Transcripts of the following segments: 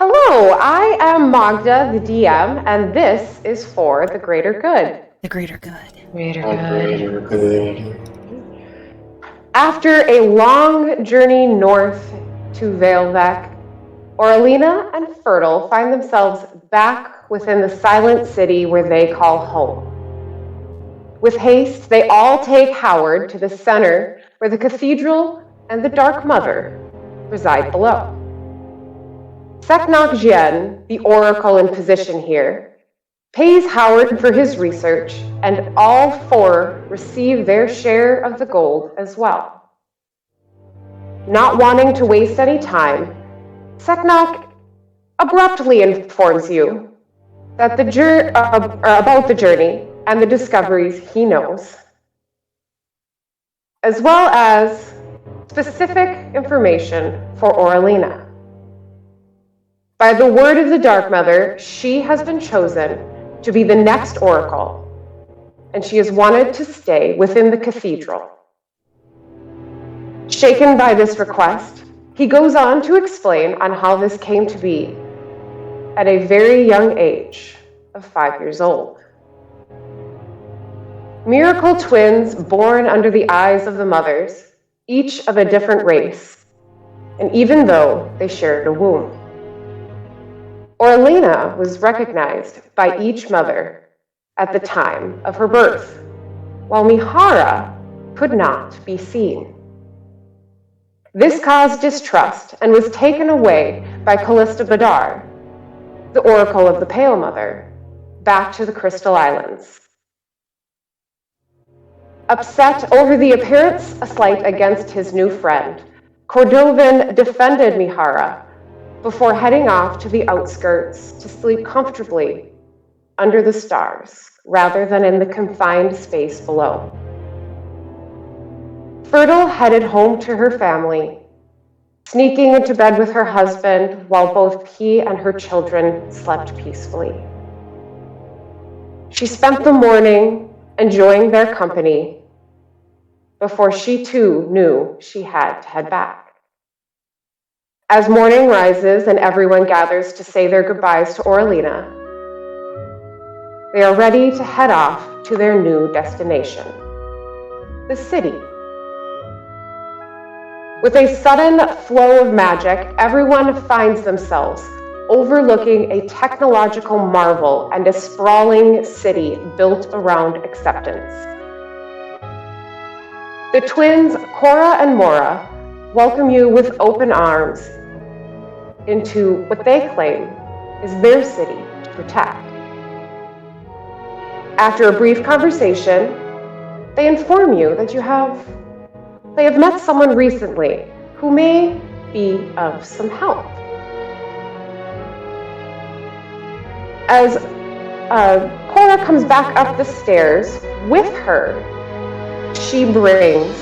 Hello, I am Magda, the DM, and this is for the greater good. The greater good. Greater good. After a long journey north to Veilvec, Oralina and Fertile find themselves back within the silent city where they call home. With haste, they all take Howard to the center where the cathedral and the Dark Mother reside below. Nguyenngocthach, the oracle in position here, pays Howard for his research, and all four receive their share of the gold as well. Not wanting to waste any time, Nguyenngocthach abruptly informs you that about the journey and the discoveries he knows, as well as specific information for Oralina. By the word of the Dark Mother, she has been chosen to be the next oracle, and she has wanted to stay within the cathedral. Shaken by this request, he goes on to explain on how this came to be at a very young age of 5 years old. Miracle twins born under the eyes of the mothers, each of a different race, and even though they shared a womb. Oralina was recognized by each mother at the time of her birth, while Mihara could not be seen. This caused distrust and was taken away by Callista Badar, the oracle of the Pale Mother, back to the Crystal Islands. Upset over the appearance slight against his new friend, Cordovan defended Mihara before heading off to the outskirts to sleep comfortably under the stars rather than in the confined space below. Fertile headed home to her family, sneaking into bed with her husband while both he and her children slept peacefully. She spent the morning enjoying their company before she too knew she had to head back. As morning rises and everyone gathers to say their goodbyes to Oralina, they are ready to head off to their new destination, the city. With a sudden flow of magic, everyone finds themselves overlooking a technological marvel and a sprawling city built around acceptance. The twins, Cora and Mora, welcome you with open arms into what they claim is their city to protect. After a brief conversation, they inform you that they have met someone recently who may be of some help. As Cora comes back up the stairs, with her, she brings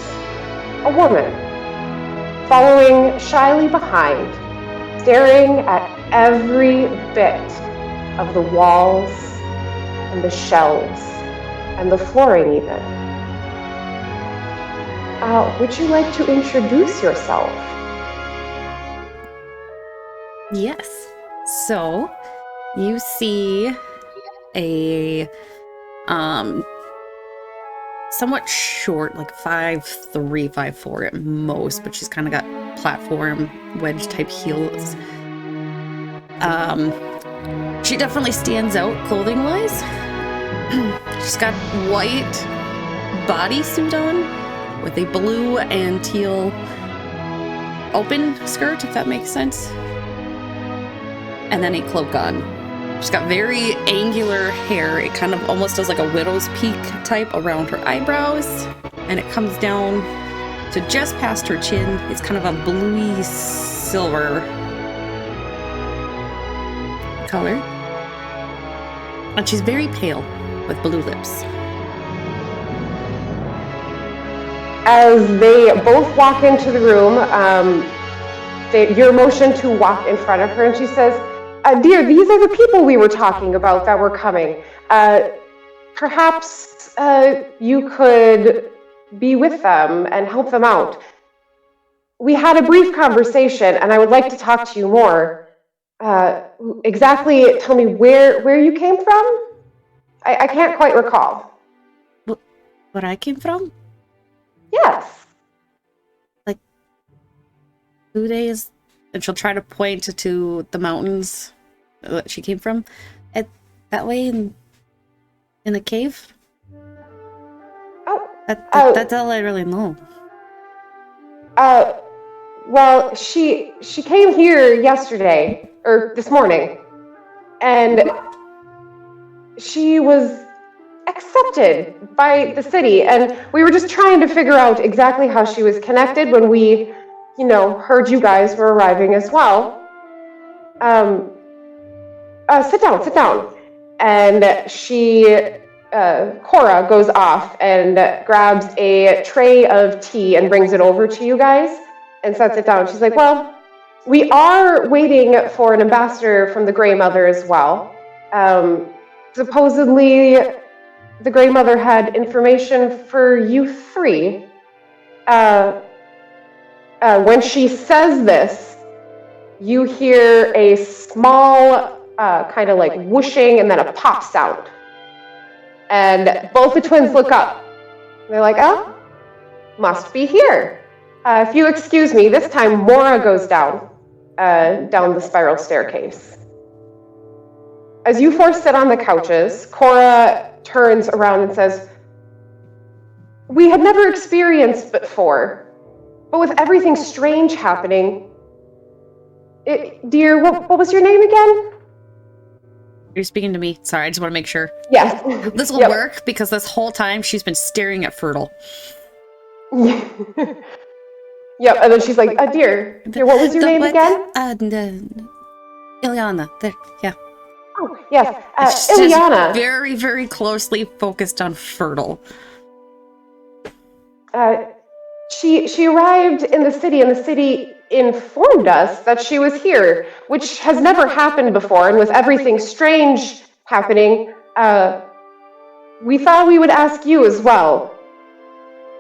a woman, following shyly behind, staring at every bit of the walls and the shelves and the flooring even. Would you like to introduce yourself? Yes. So, you see a somewhat short, like 5'3", 5'4" at most, but she's kind of got platform wedge type heels. She definitely stands out clothing wise. She's got white bodysuit on with a blue and teal open skirt, if that makes sense, and then a cloak on. She's got very angular hair. It kind of almost does like a widow's peak type around her eyebrows, and it comes down to just past her chin. It's kind of a bluey silver color, and she's very pale with blue lips. As they both walk into the room, you're motioned to walk in front of her, and she says, "Dear, these are the people we were talking about that were coming. Perhaps you could be with them and help them out. We had a brief conversation, and I would like to talk to you more. Exactly, tell me where you came from? I can't quite recall. Where I came from? Yes. Like 2 days, and she'll try to point to the mountains that she came from. That way in the cave. Oh. That's all I really know. Well, she came here yesterday, or this morning, and she was accepted by the city, and we were just trying to figure out exactly how she was connected when we, heard you guys were arriving as well. Sit down. And Cora goes off and grabs a tray of tea and brings it over to you guys and sets it down. She's like, well, we are waiting for an ambassador from the Grey Mother as well. Supposedly, the Grey Mother had information for you three. When she says this, you hear a small kind of like whooshing and then a pop sound. And both the twins look up. They're like, oh, must be here. If you excuse me, this time Mora goes down the spiral staircase. As you four sit on the couches, Cora turns around and says, we had never experienced before, but with everything strange happening, dear, what was your name again? You're speaking to me. Sorry, I just want to make sure. Yes. This will work because this whole time she's been staring at Fertile. Yep, and then she's like, dear, what was your name again? Ileana. There, yeah. Oh, yes, She's Ileana. Very, very closely focused on Fertile. She arrived in the city, and the city informed us that she was here, which has never happened before, and with everything strange happening, we thought we would ask you as well.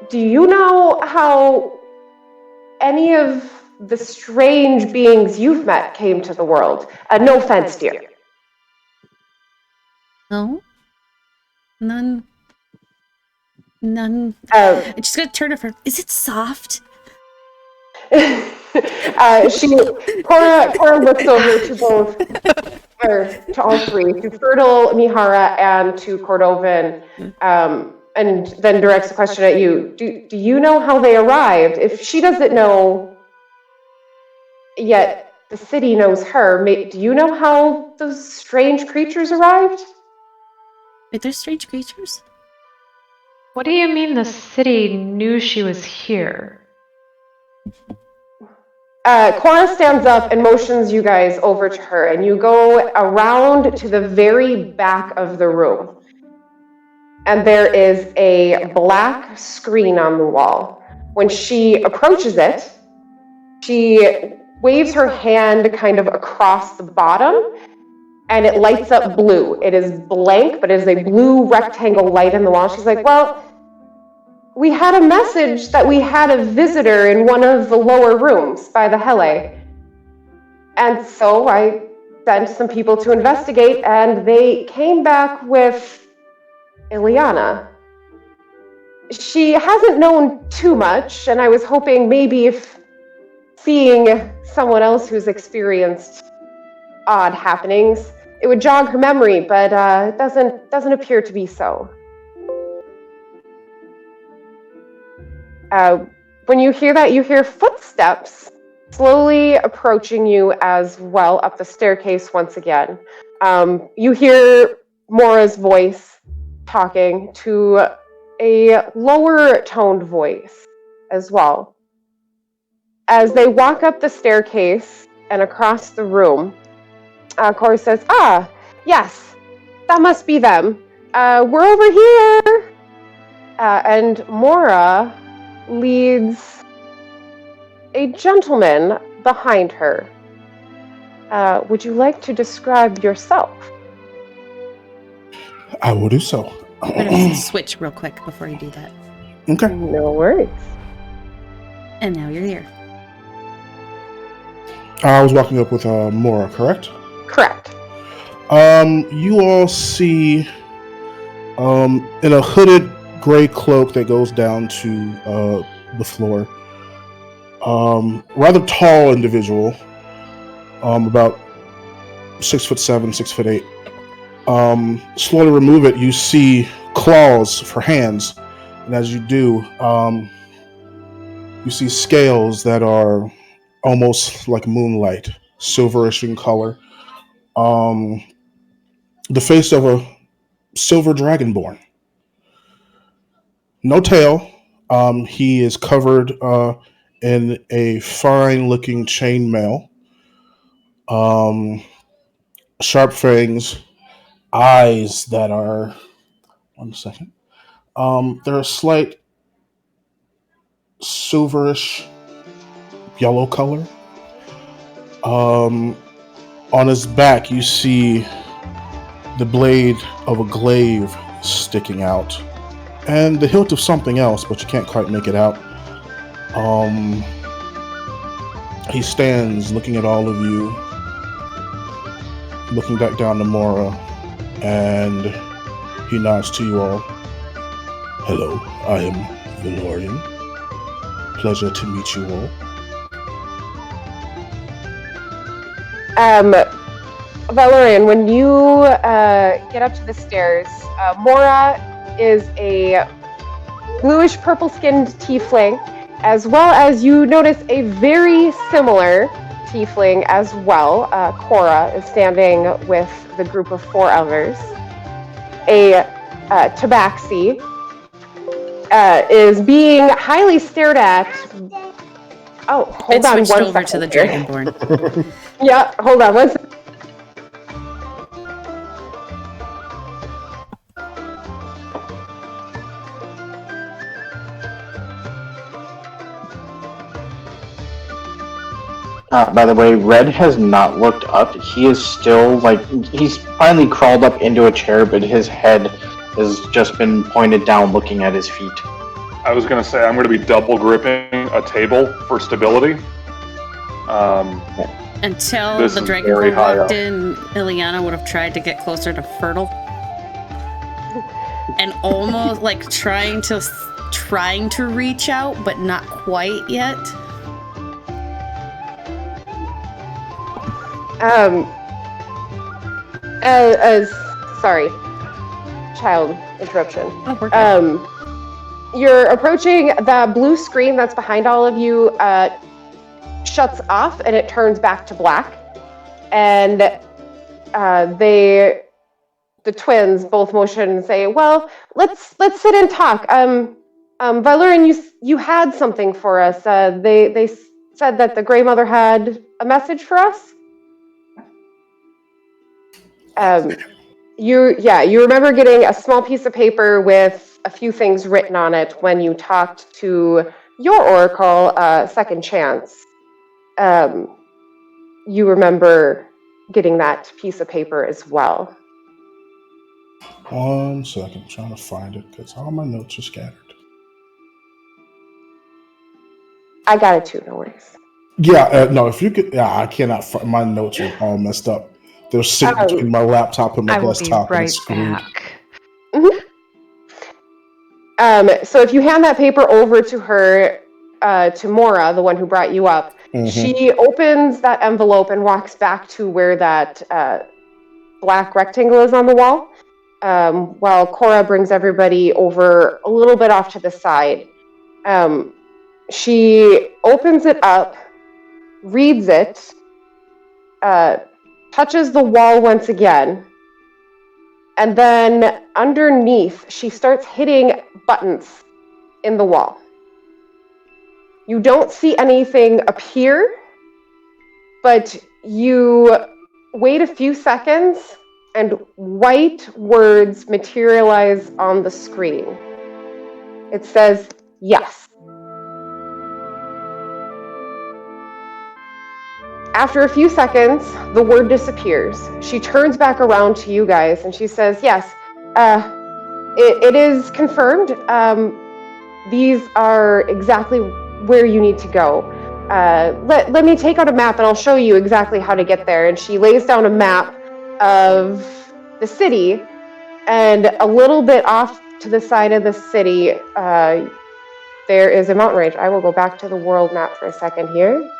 Do you know how any of the strange beings you've met came to the world? No offense, dear. No? None. I'm just gonna turn it for. Is it soft? Cora looks over to all three, to Fertile, Mihara, and to Cordovan, and then directs the question at you. Do you know how they arrived? If she doesn't know, yet the city knows her, do you know how those strange creatures arrived? Wait, there's strange creatures? What do you mean the city knew she was here? Cora stands up and motions you guys over to her, and you go around to the very back of the room. And there is a black screen on the wall. When she approaches it, she waves her hand kind of across the bottom, and it lights up blue. It is blank, but it is a blue rectangle light in the wall. She's like, well, we had a message that we had a visitor in one of the lower rooms by the Hele. And so I sent some people to investigate, and they came back with Ileana. She hasn't known too much, and I was hoping maybe if seeing someone else who's experienced odd happenings, it would jog her memory, but it doesn't appear to be so. When you hear that, you hear footsteps slowly approaching you as well up the staircase once again. You hear Mora's voice talking to a lower toned voice as well. As they walk up the staircase and across the room, Cora says, yes, that must be them. We're over here. And Mora leads a gentleman behind her. Would you like to describe yourself? I will do so. I'm gonna switch real quick before you do that. Okay. No worries. And now you're here. I was walking up with Mora, correct? Correct. You all see in a hooded gray cloak that goes down to the floor, rather tall individual, about 6'7", 6'8". Slowly remove it. You see claws for hands, and as you do, you see scales that are almost like moonlight, silverish in color. The face of a silver dragonborn. No tail. He is covered in a fine-looking chainmail. Sharp fangs, eyes that are. 1 second. They're a slight silverish yellow color. On his back, you see the blade of a glaive sticking out, and the hilt of something else, but you can't quite make it out. He stands looking at all of you, looking back down to Mora, and he nods to you all. Hello, I am Valorian. Pleasure to meet you all. Valorian, when you get up to the stairs, Mora is a bluish purple-skinned tiefling, as well as you notice a very similar tiefling as well. Cora is standing with the group of 4 others. A tabaxi is being highly stared at. Oh, hold on one second. Switched over to the Dragonborn. Yeah, hold on one second. By the way, Red has not looked up. He is still, he's finally crawled up into a chair, but his head has just been pointed down looking at his feet. I was going to say, I'm going to be double gripping a table for stability. Until the Dragonborn walked in, Ileana would have tried to get closer to Fertile. And almost, trying to reach out, but not quite yet. Sorry, child interruption. Oh, we're good. You're approaching the blue screen that's behind all of you, shuts off and it turns back to black. And the twins both motion and say, "Well, let's sit and talk." Valerian, you had something for us. They said that the Grey Mother had a message for us. You remember getting a small piece of paper with a few things written on it when you talked to your oracle, Second Chance. You remember getting that piece of paper as well. 1 second, I'm trying to find it because all my notes are scattered. I got it too, no worries. Yeah, no, if you could, I cannot find, my notes are all messed up. They're sitting between my laptop and my desktop. I will be right back. Mm-hmm. So if you hand that paper over to her, to Mora, the one who brought you up, she opens that envelope and walks back to where that black rectangle is on the wall, while Cora brings everybody over a little bit off to the side. She opens it up, reads it, touches the wall once again, and then underneath, she starts hitting buttons in the wall. You don't see anything appear, but you wait a few seconds, and white words materialize on the screen. It says, "Yes." After a few seconds, the word disappears. She turns back around to you guys and she says, "Yes, it is confirmed. These are exactly where you need to go. let me take out a map and I'll show you exactly how to get there. And she lays down a map of the city, and a little bit off to the side of the city, there is a mountain range. I will go back to the world map for a second here.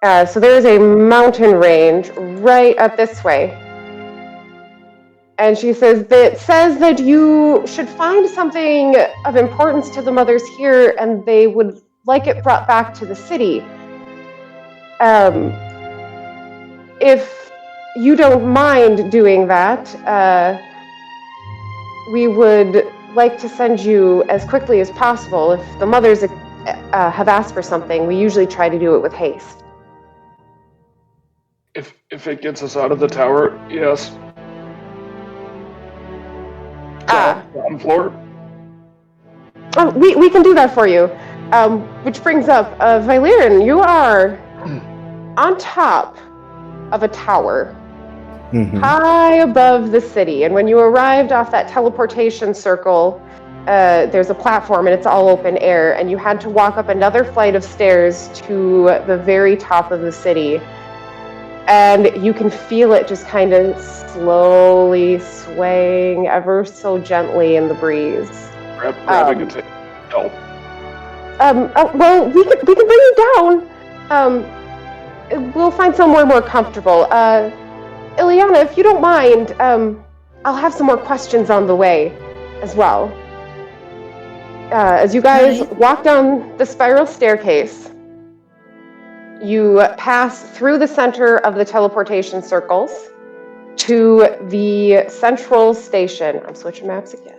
So there is a mountain range right up this way. And she says that you should find something of importance to the mothers here, and they would like it brought back to the city. If you don't mind doing that, we would like to send you as quickly as possible. If the mothers have asked for something, we usually try to do it with haste. If it gets us out of the tower, yes. Ground floor? Oh, we can do that for you. Which brings up, Valyrian, you are on top of a tower, high above the city. And when you arrived off that teleportation circle, there's a platform and it's all open air, and you had to walk up another flight of stairs to the very top of the city. And you can feel it just kind of slowly swaying ever so gently in the breeze. Grabbing a table. No. Well, we can bring you down. We'll find somewhere more comfortable. Ileana, if you don't mind, I'll have some more questions on the way as well. As you guys walk down the spiral staircase, you pass through the center of the teleportation circles to the central station. I'm switching maps again.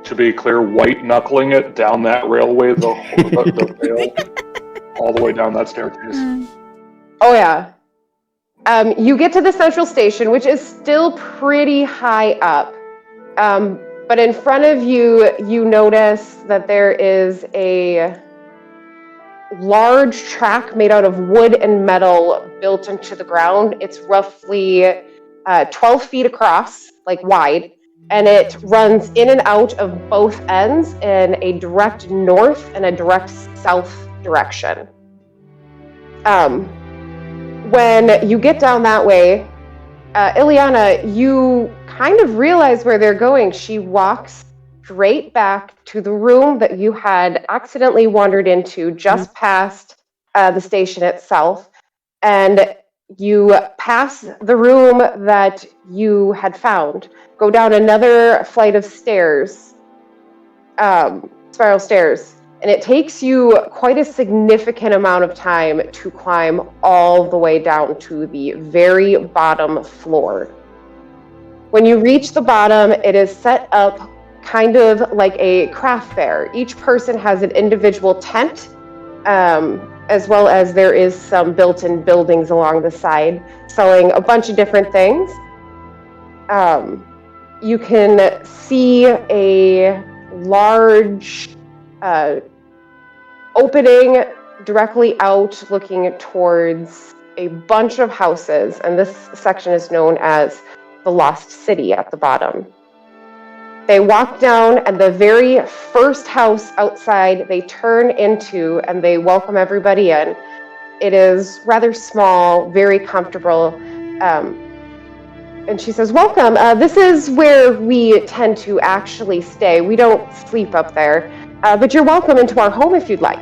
To be clear, white knuckling it down that railway, the rail, all the way down that staircase. Oh yeah. You get to the central station, which is still pretty high up. But in front of you, you notice that there is a large track made out of wood and metal built into the ground. It's roughly 12 feet across, like wide, and it runs in and out of both ends in a direct north and a direct south direction. When you get down that way, Ileana, you kind of realize where they're going. She walks straight back to the room that you had accidentally wandered into just past the station itself. And you pass the room that you had found, go down another flight of stairs, spiral stairs, and it takes you quite a significant amount of time to climb all the way down to the very bottom floor. When you reach the bottom, it is set up kind of like a craft fair. Each person has an individual tent, as well as there is some built-in buildings along the side selling a bunch of different things. You can see a large opening directly out looking towards a bunch of houses, and this section is known as the Lost City at the bottom. They walk down, and the very first house outside they turn into, and they welcome everybody in. It is rather small, very comfortable. And she says, welcome. This is where we tend to actually stay. We don't sleep up there, but you're welcome into our home if you'd like.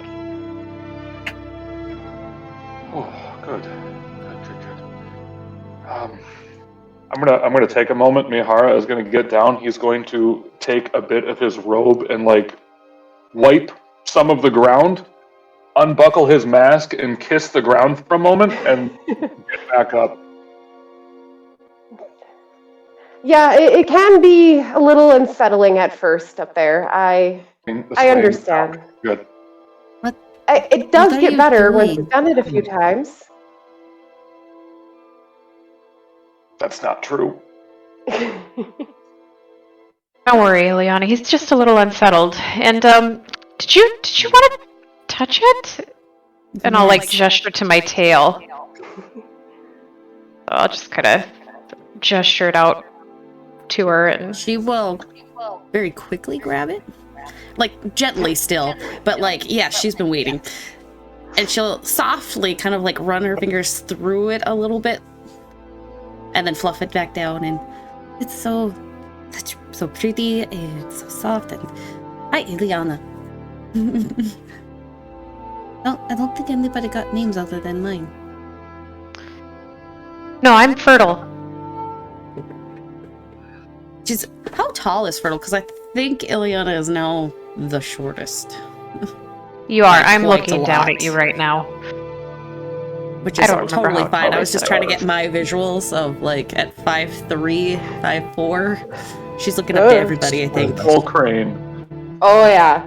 Oh, good. I'm gonna take a moment. Mihara is gonna get down. He's going to take a bit of his robe and wipe some of the ground, unbuckle his mask, and kiss the ground for a moment, and get back up. Yeah, it can be a little unsettling at first up there. I understand. Good. It does get better once you've done it a few times. That's not true. Don't worry, Ileana. He's just a little unsettled. And did you want to touch it? And I'll gesture to my tail. I'll just kind of gesture it out to her, and she will very quickly grab it, like gently still, but like, yeah, she's been waiting. And she'll softly kind of like run her fingers through it a little bit and then fluff it back down. And it's so pretty and so soft. And hi, Ileana. No, I don't think anybody got names other than mine. No, I'm Fertile. How tall is Fertile? Because I think Ileana is now the shortest. You are. Like, I'm quite looking a down lot. at you right now. Which I is don't remember totally how fine. tall I was I just said trying I to get was. my visuals of like at 5'3", 5'4". She's looking up to everybody, I think. Full crane. Oh yeah.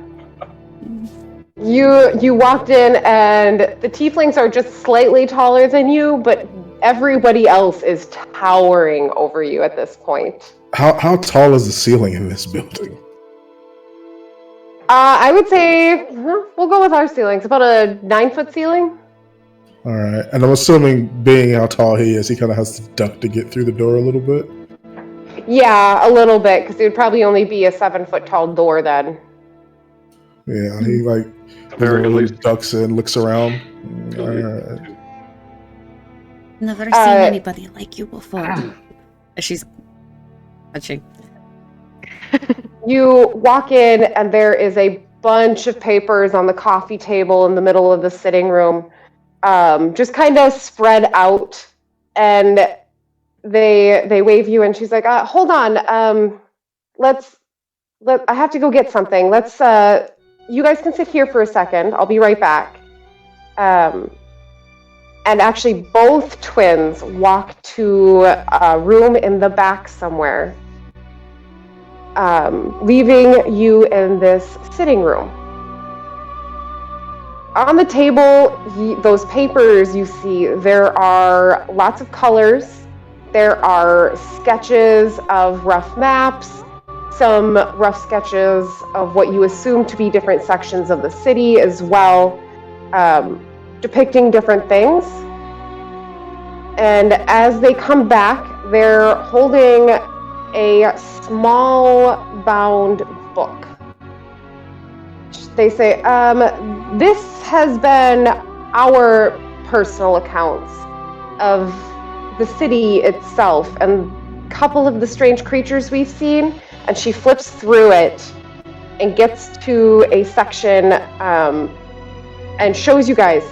You walked in and the tieflings are just slightly taller than you, but everybody else is towering over you at this point. How tall is the ceiling in this building? I would say we'll go with our ceiling. It's about a 9-foot ceiling. All right, and I'm assuming, being how tall he is, he kind of has to duck to get through the door a little bit. Yeah, a little bit, because it would probably only be a 7-foot tall door then. Yeah, he like Very at least. ducks in, looks around. All right. Never seen anybody like you before. She's touching. You walk in and there is a bunch of papers on the coffee table in the middle of the sitting room, just kind of spread out. And they wave you, and she's like, "Hold on, I have to go get something. You guys can sit here for a second. I'll be right back." And actually, both twins walk to a room in the back somewhere, leaving you in this sitting room. On the table, those papers you see, there are lots of colors. There are sketches of rough maps, some rough sketches of what you assume to be different sections of the city as well, depicting different things. And as they come back, they're holding a small bound book. They say, this has been our personal accounts of the city itself and a couple of the strange creatures we've seen. And she flips through it and gets to a section and shows you guys.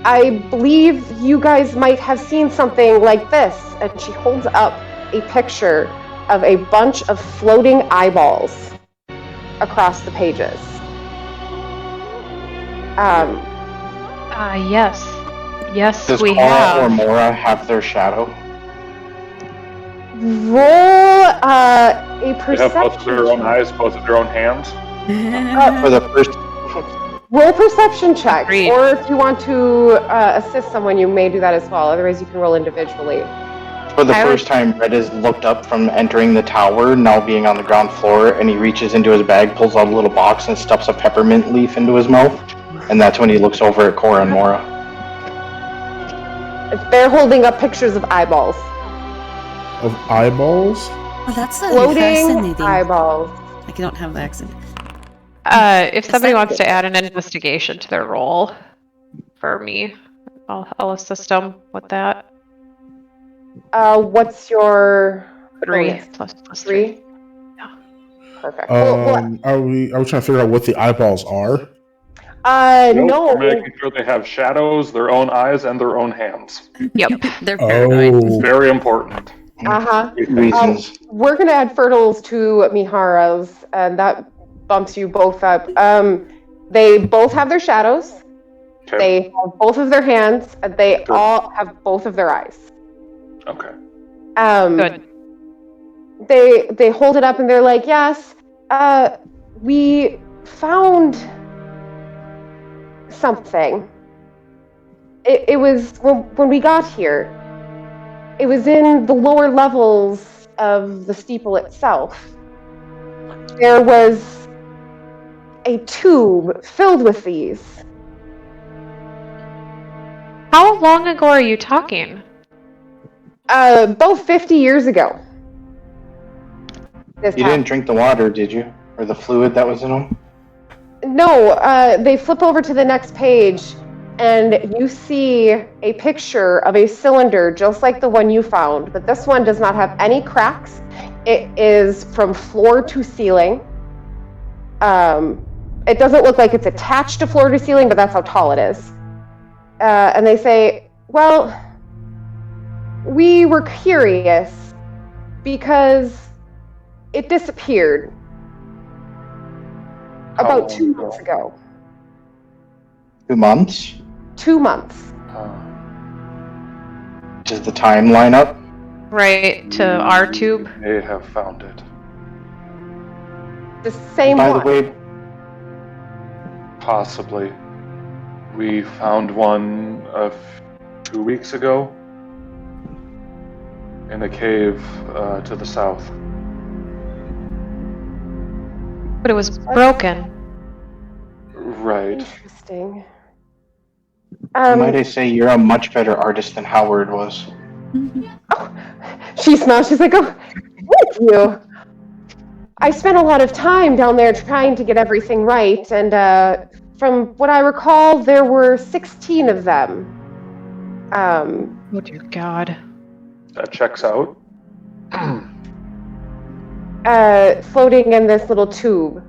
I believe you guys might have seen something like this. And she holds up a picture of a bunch of floating eyeballs across the pages. Yes. Yes, Does we Cora or have. Mora have their shadow? Roll a They have perception both of their own check. eyes, both of their own hands. For the first Roll perception checks, Agreed. or if you want to assist someone, you may do that as well. Otherwise, you can roll individually. For the I would- first time, Red is looked up from entering the tower, now being on the ground floor, and he reaches into his bag, pulls out a little box, and stuffs a peppermint leaf into his mouth. And that's when he looks over at Cora and Mora. They're holding up pictures of eyeballs. Of eyeballs? Oh, that's Floating fascinating. eyeballs. Like, you don't have the accent. If somebody wants to add an investigation to their roll for me, I'll assist them with that. What's your 3 bonus? plus 3. 3? Yeah. Perfect. Well, Are we trying to figure out what the eyeballs are? no. We're making sure they have shadows, their own eyes, and their own hands. Yep. They're paranoid. Oh, Very important. Uh-huh. Reasons. We're going to add fertiles to Mihara's, and that bumps you both up. They both have their shadows. Okay. They have both of their hands, and they Good. all have both of their eyes. Okay. Good. They hold it up and they're like, yes, we found something. It was when we got here. It was in the lower levels of the steeple itself. There was a tube filled with these. How long ago are you talking? About 50 years ago. This You didn't drink the water, did you? Or the fluid that was in them? No, they flip over to the next page, and you see a picture of a cylinder just like the one you found, but this one does not have any cracks. It is from floor to ceiling. It doesn't look like it's attached to floor to ceiling, but that's how tall it is. And they say, well, we were curious because it disappeared about 2 months ago. 2 months? 2 months. Does the time line up? Right, to our tube. May have found it. The same By one. the way, Possibly. We found one 2 weeks ago in a cave to the south. But it was broken. Right. Interesting. might I say you're a much better artist than Howard was. She smiles. She's like, oh, thank you. I spent a lot of time down there trying to get everything right, and from what I recall, there were 16 of them. Oh dear God. That checks out. Floating in this little tube.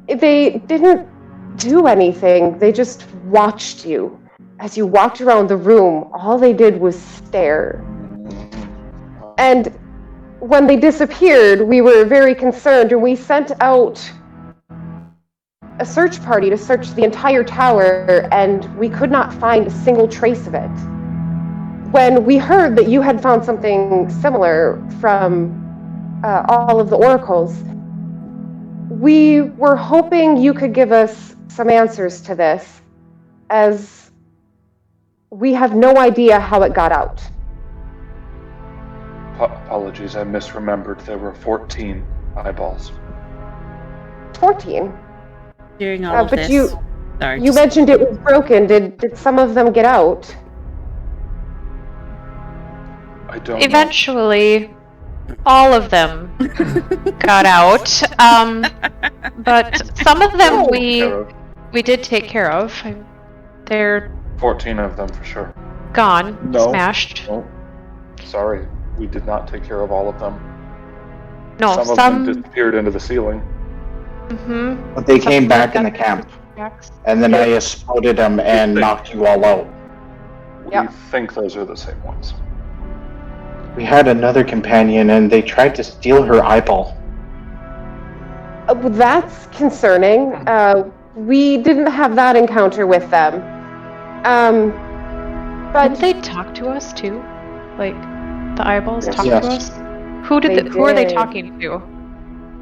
They didn't do anything. They just watched you. As you walked around the room, all they did was stare. And when they disappeared, we were very concerned, and we sent out a search party to search the entire tower, and we could not find a single trace of it. When we heard that you had found something similar from all of the oracles, we were hoping you could give us some answers to this, as we have no idea how it got out. Apologies, I misremembered. There were 14 eyeballs. 14? During all of but this. you Sorry, you mentioned it was broken. Did some of them get out? I don't Eventually, all of them got out. But some of them we did take care of. They're 14 of them for sure. gone, No. smashed. No. Sorry, we did not take care of all of them. No, Some of them disappeared into the ceiling. Mm-hmm. But they came back in the camp, and then I exploded them and knocked you all out. We Yep. think those are the same ones. We had another companion, and they tried to steal her eyeball. That's concerning. We didn't have that encounter with them. But Didn't they talk to us too? Like the eyeballs Yes. talk Yes. to us? Who who are they talking to?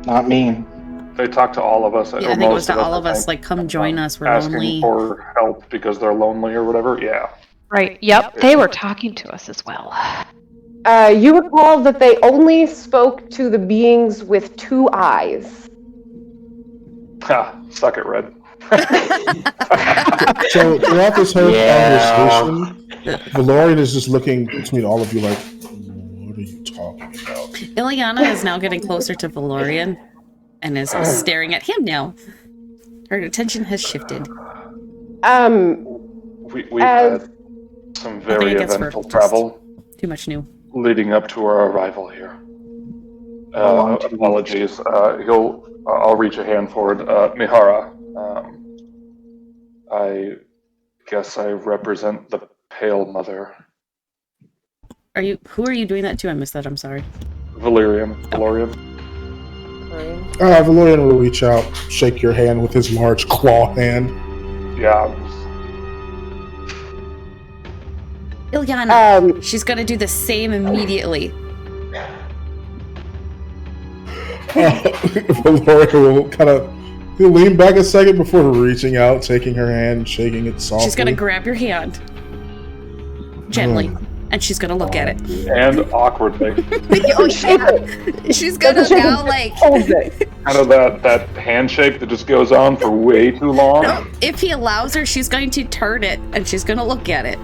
Not me. They talked to all of us. Yeah, or I think it was most to all of I us, think, like, come join us, we're asking lonely. for help because they're lonely or whatever. Yeah. Right. Yep. They were talking to us as well. you recall that they only spoke to the beings with 2 eyes. Ha! Suck it, Red. So throughout this whole Yeah. conversation, Valorian is just looking between all of you like, what are you talking about? Ileana is now getting closer to Valorian and is staring at him now. Her attention has shifted. We've had some very it gets eventful hurt, travel Too much new. leading up to our arrival here. How long did we- Apologies. I'll reach a hand forward. Mihara, I guess I represent the Pale Mother. Who are you doing that to? I missed that, I'm sorry. Valorian. Valorian will reach out, shake your hand with his large claw hand. Yeah. Ileana, she's gonna do the same immediately. Valorian will he'll lean back a second before reaching out, taking her hand, shaking it softly. She's gonna grab your hand. Gently. And she's gonna look at it. And awkwardly. Oh, yeah. She's gonna now, like... Hold it. Kind of that handshake that just goes on for way too long. No, if he allows her, she's going to turn it, and she's gonna look at it.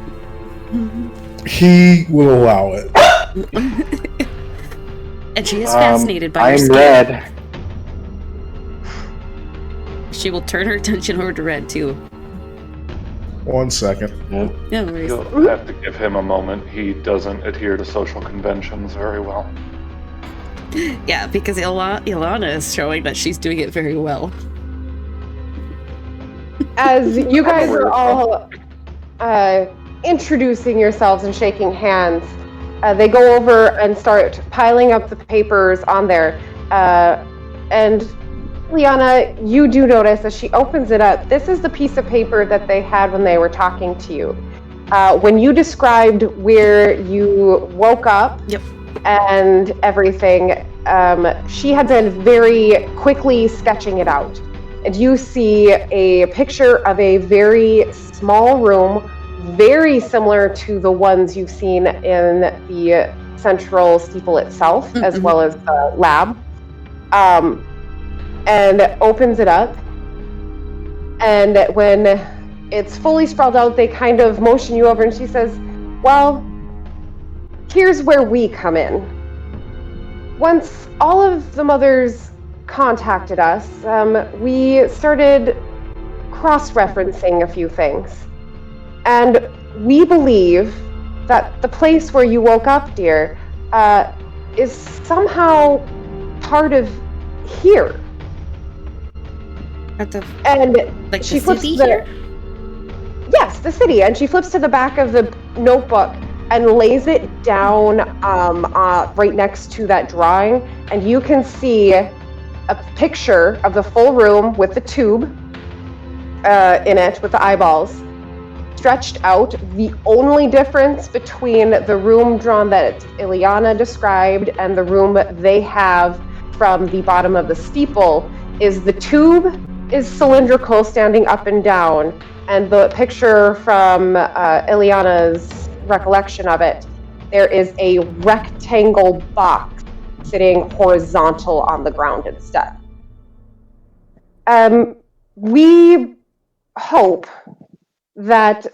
He will allow it. And she is fascinated by your I'm skin. Red. she will turn her attention over to Red, too. 1 second. Yeah. No worries. You'll have to give him a moment. He doesn't adhere to social conventions very well. Yeah, because Ilana is showing that she's doing it very well. As you guys are all introducing yourselves and shaking hands, they go over and start piling up the papers on there. And Liana, you do notice as she opens it up, this is the piece of paper that they had when they were talking to you. When you described where you woke up Yep. and everything, she had been very quickly sketching it out. And you see a picture of a very small room, very similar to the ones you've seen in the central steeple itself, as well as the lab. And opens it up. And when it's fully sprawled out, they kind of motion you over, and she says, well, here's where we come in. Once all of the mothers contacted us, we started cross-referencing a few things. And we believe that the place where you woke up, dear, is somehow part of here. And Like she the flips city to here? Yes, the city. And she flips to the back of the notebook and lays it down right next to that drawing. And you can see a picture of the full room with the tube in it, with the eyeballs, stretched out. The only difference between the room drawn that Ileana described and the room they have from the bottom of the steeple is the tube is cylindrical, standing up and down, and the picture from Ileana's recollection of it, there is a rectangle box sitting horizontal on the ground instead. We hope that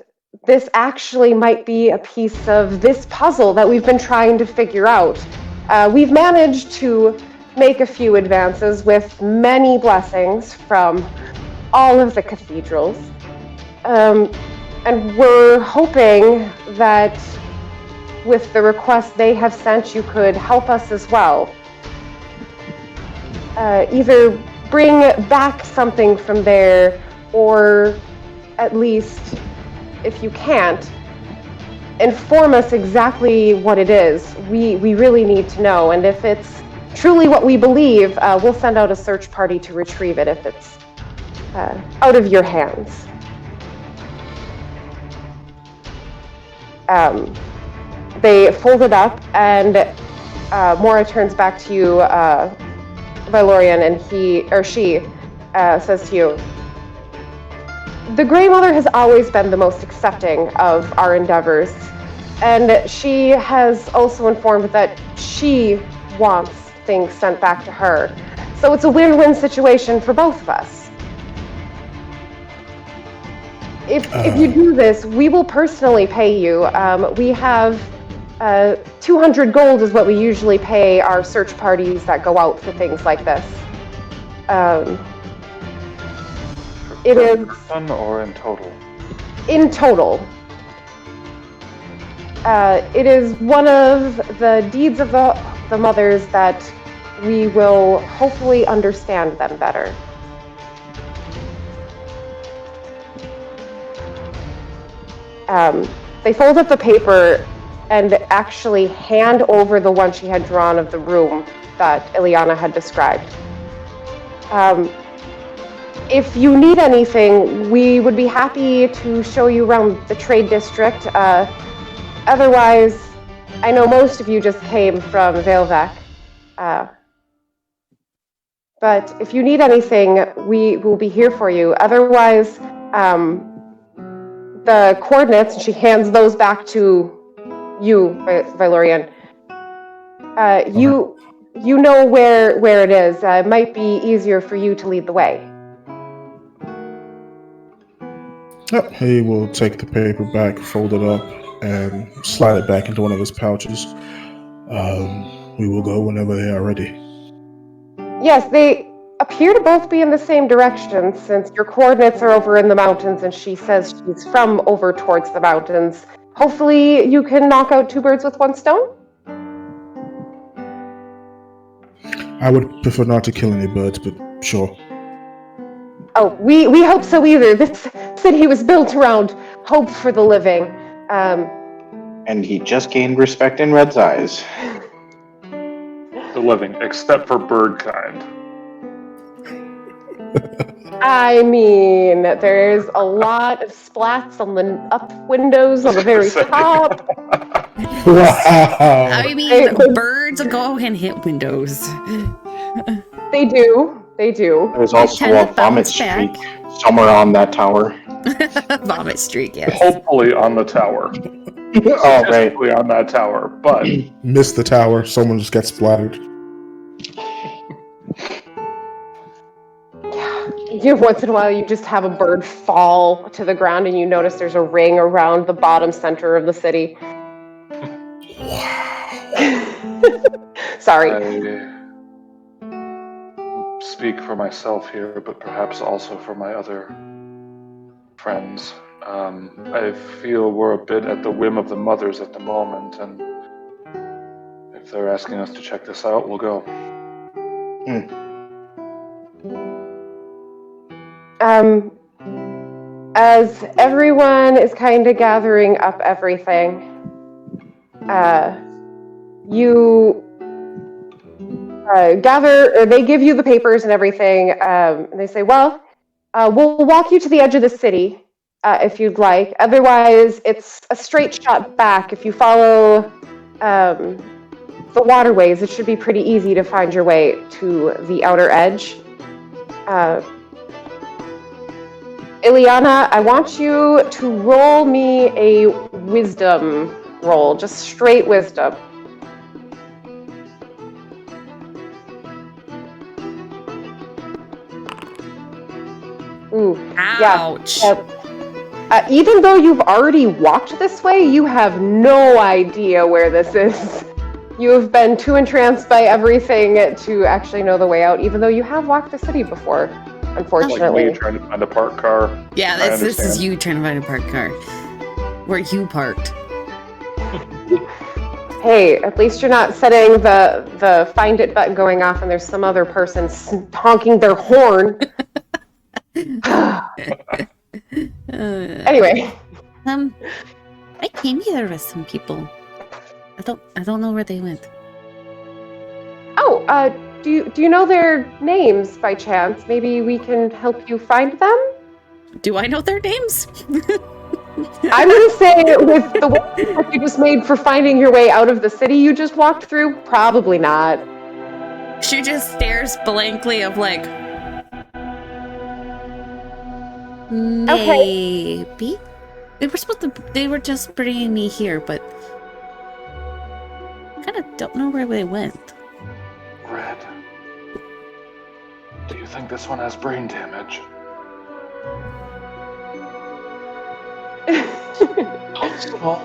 this actually might be a piece of this puzzle that we've been trying to figure out. We've managed to make a few advances with many blessings from all of the cathedrals. And we're hoping that with the request they have sent, you could help us as well. Either bring back something from there, or at least, if you can't, inform us exactly what it is. We really need to know, and if it's truly what we believe, we'll send out a search party to retrieve it if it's out of your hands. They fold it up, and Mora turns back to you, Valorian, and she says to you, the Grey Mother has always been the most accepting of our endeavors, and she has also informed that she wants things sent back to her. So it's a win-win situation for both of us. If you do this, we will personally pay you. We have 200 gold is what we usually pay our search parties that go out for things like this. It is Fun or in total? In total. It is one of the deeds of the mothers that we will hopefully understand them better. They fold up the paper and actually hand over the one she had drawn of the room that Ileana had described. If you need anything, we would be happy to show you around the trade district. Otherwise, I know most of you just came from Veilvec. But if you need anything, we will be here for you. Otherwise, the coordinates, and she hands those back to you, Valorian. You know where it is. It might be easier for you to lead the way. Yep, he will take the paper back, fold it up, and slide it back into one of his pouches. We will go whenever they are ready. Yes, appear to both be in the same direction, since your coordinates are over in the mountains and she says she's from over towards the mountains. Hopefully you can knock out 2 birds with 1 stone? I would prefer not to kill any birds, but sure. Oh, we hope so either. This city was built around hope for the living. And he just gained respect in Red's eyes. The living, except for bird kind. I mean, there's a lot of splats on the up windows on the very top. Wow. I mean, birds go and hit windows. They do. There's also tend a to vomit bounce streak back. somewhere on that tower. Vomit streak, yes. Hopefully on the tower. Oh, right. Hopefully on that tower, but Missed the tower. Someone just got splattered. Once in a while, you just have a bird fall to the ground and you notice there's a ring around the bottom center of the city. Sorry. I speak for myself here, but perhaps also for my other friends. I feel we're a bit at the whim of the mothers at the moment, and if they're asking us to check this out, we'll go. As everyone is kind of gathering up everything, you gather, or they give you the papers and everything, and they say, well, we'll walk you to the edge of the city if you'd like. Otherwise, it's a straight shot back. If you follow the waterways, it should be pretty easy to find your way to the outer edge. Ileana, I want you to roll me a wisdom roll, just straight wisdom. Ooh, Ouch. yeah. Even though you've already walked this way, you have no idea where this is. You have been too entranced by everything to actually know the way out, even though you have walked the city before, unfortunately. Like me trying to find a parked car. Yeah, I this is understand. you trying to find a parked car. Where you parked. Hey, at least you're not setting the find it button going off and there's some other person honking their horn. Anyway. I came here with some people. I don't know where they went. Oh, do you know their names by chance? Maybe we can help you find them? Do I know their names? I'm gonna say with the work you just made for finding your way out of the city you just walked through, probably not. She just stares blankly of like, maybe. They were just bringing me here, but I kind of don't know where they went. Red, do you think this one has brain damage? Possible.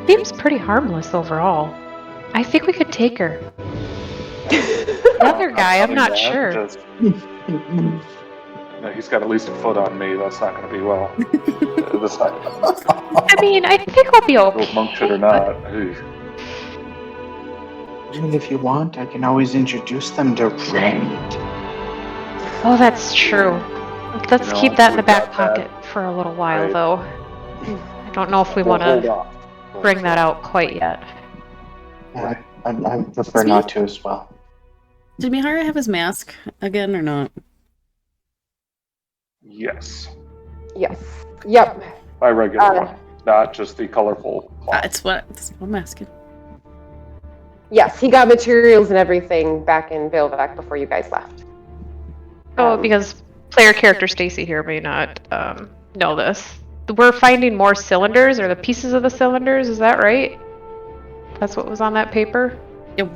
Seems pretty harmless overall. I think we could take her. The other guy, I'm not sure. No, he's got at least a foot on me. That's not going to be well. I mean, I think we'll be okay. Monk shit or not. And if you want, I can always introduce them to Red. Oh, that's true. Let's keep that in the back we've got pocket for a little while, Right. though. I don't know if we want Hold to on. bring that out quite yet. I prefer not to as well. Did Mihara have his mask again or not? Yes. Yes. Yep. My regular one. Not just the colorful cloth. That's what I'm asking. Yes, he got materials and everything back in Vilvac before you guys left. Oh, because player character Stacy here may not know this. We're finding more cylinders, or the pieces of the cylinders, is that right? That's what was on that paper? Yeah,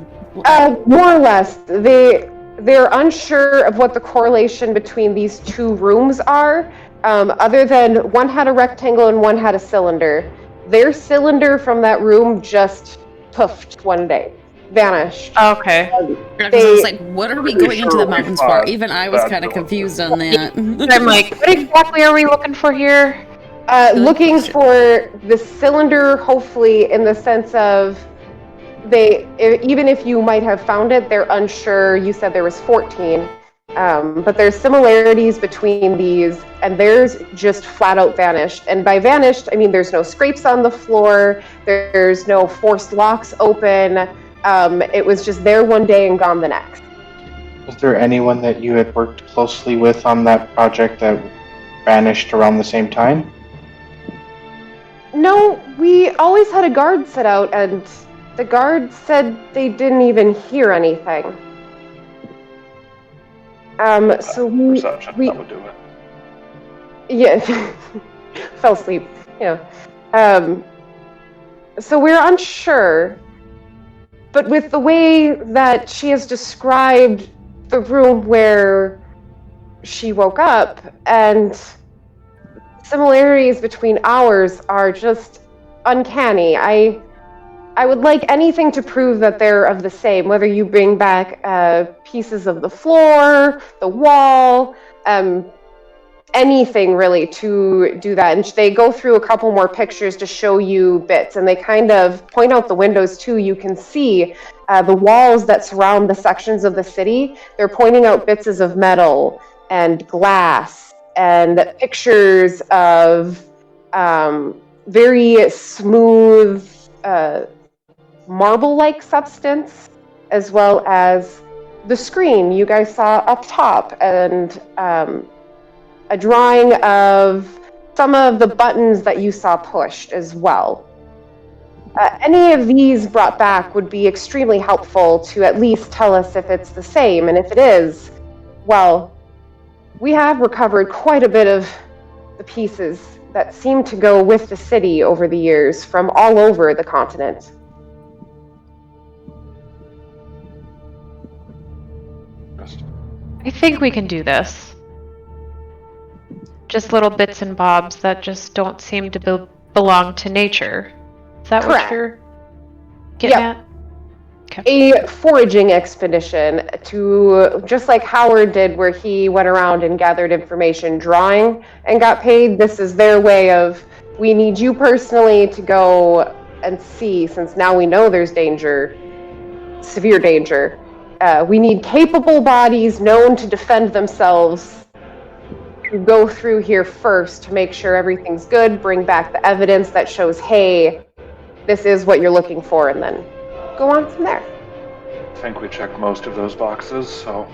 More or less. They're unsure of what the correlation between these two rooms are, other than one had a rectangle and one had a cylinder. Their cylinder from that room just poofed one day. vanished. Okay. I was like, what are we going into the mountains for? Even I was kind of confused on that. I'm like, what exactly are we looking for here? Looking for the cylinder, hopefully, in the sense of even if you might have found it, they're unsure. You said there was 14, but there's similarities between these, and theirs just flat out vanished. And by vanished, I mean there's no scrapes on the floor, there's no forced locks open. It was just there one day and gone the next. Was there anyone that you had worked closely with on that project that vanished around the same time? No, we always had a guard set out, and the guard said they didn't even hear anything. So Perception, we that would do it. yeah, fell asleep. So we're unsure, but with the way that she has described the room where she woke up, and similarities between ours are just uncanny. I would like anything to prove that they're of the same, whether you bring back pieces of the floor, the wall, anything really to do that. And they go through a couple more pictures to show you bits, and they kind of point out the windows too. You can see the walls that surround the sections of the city. They're pointing out bits of metal and glass and pictures of very smooth marble-like substance, as well as the screen you guys saw up top, and a drawing of some of the buttons that you saw pushed as well. Any of these brought back would be extremely helpful to at least tell us if it's the same, and if it is, well, we have recovered quite a bit of the pieces that seem to go with the city over the years from all over the continent. I think we can do this. Just little bits and bobs that just don't seem to belong to nature. Is that Correct. what you're getting Yep. at? Okay. A foraging expedition to, just like Howard did, where he went around and gathered information, drawing, and got paid. This is their way of, we need you personally to go and see, since now we know there's danger, severe danger. We need capable bodies known to defend themselves to go through here first to make sure everything's good, bring back the evidence that shows, hey, this is what you're looking for, and then go on from there. I think we checked most of those boxes, so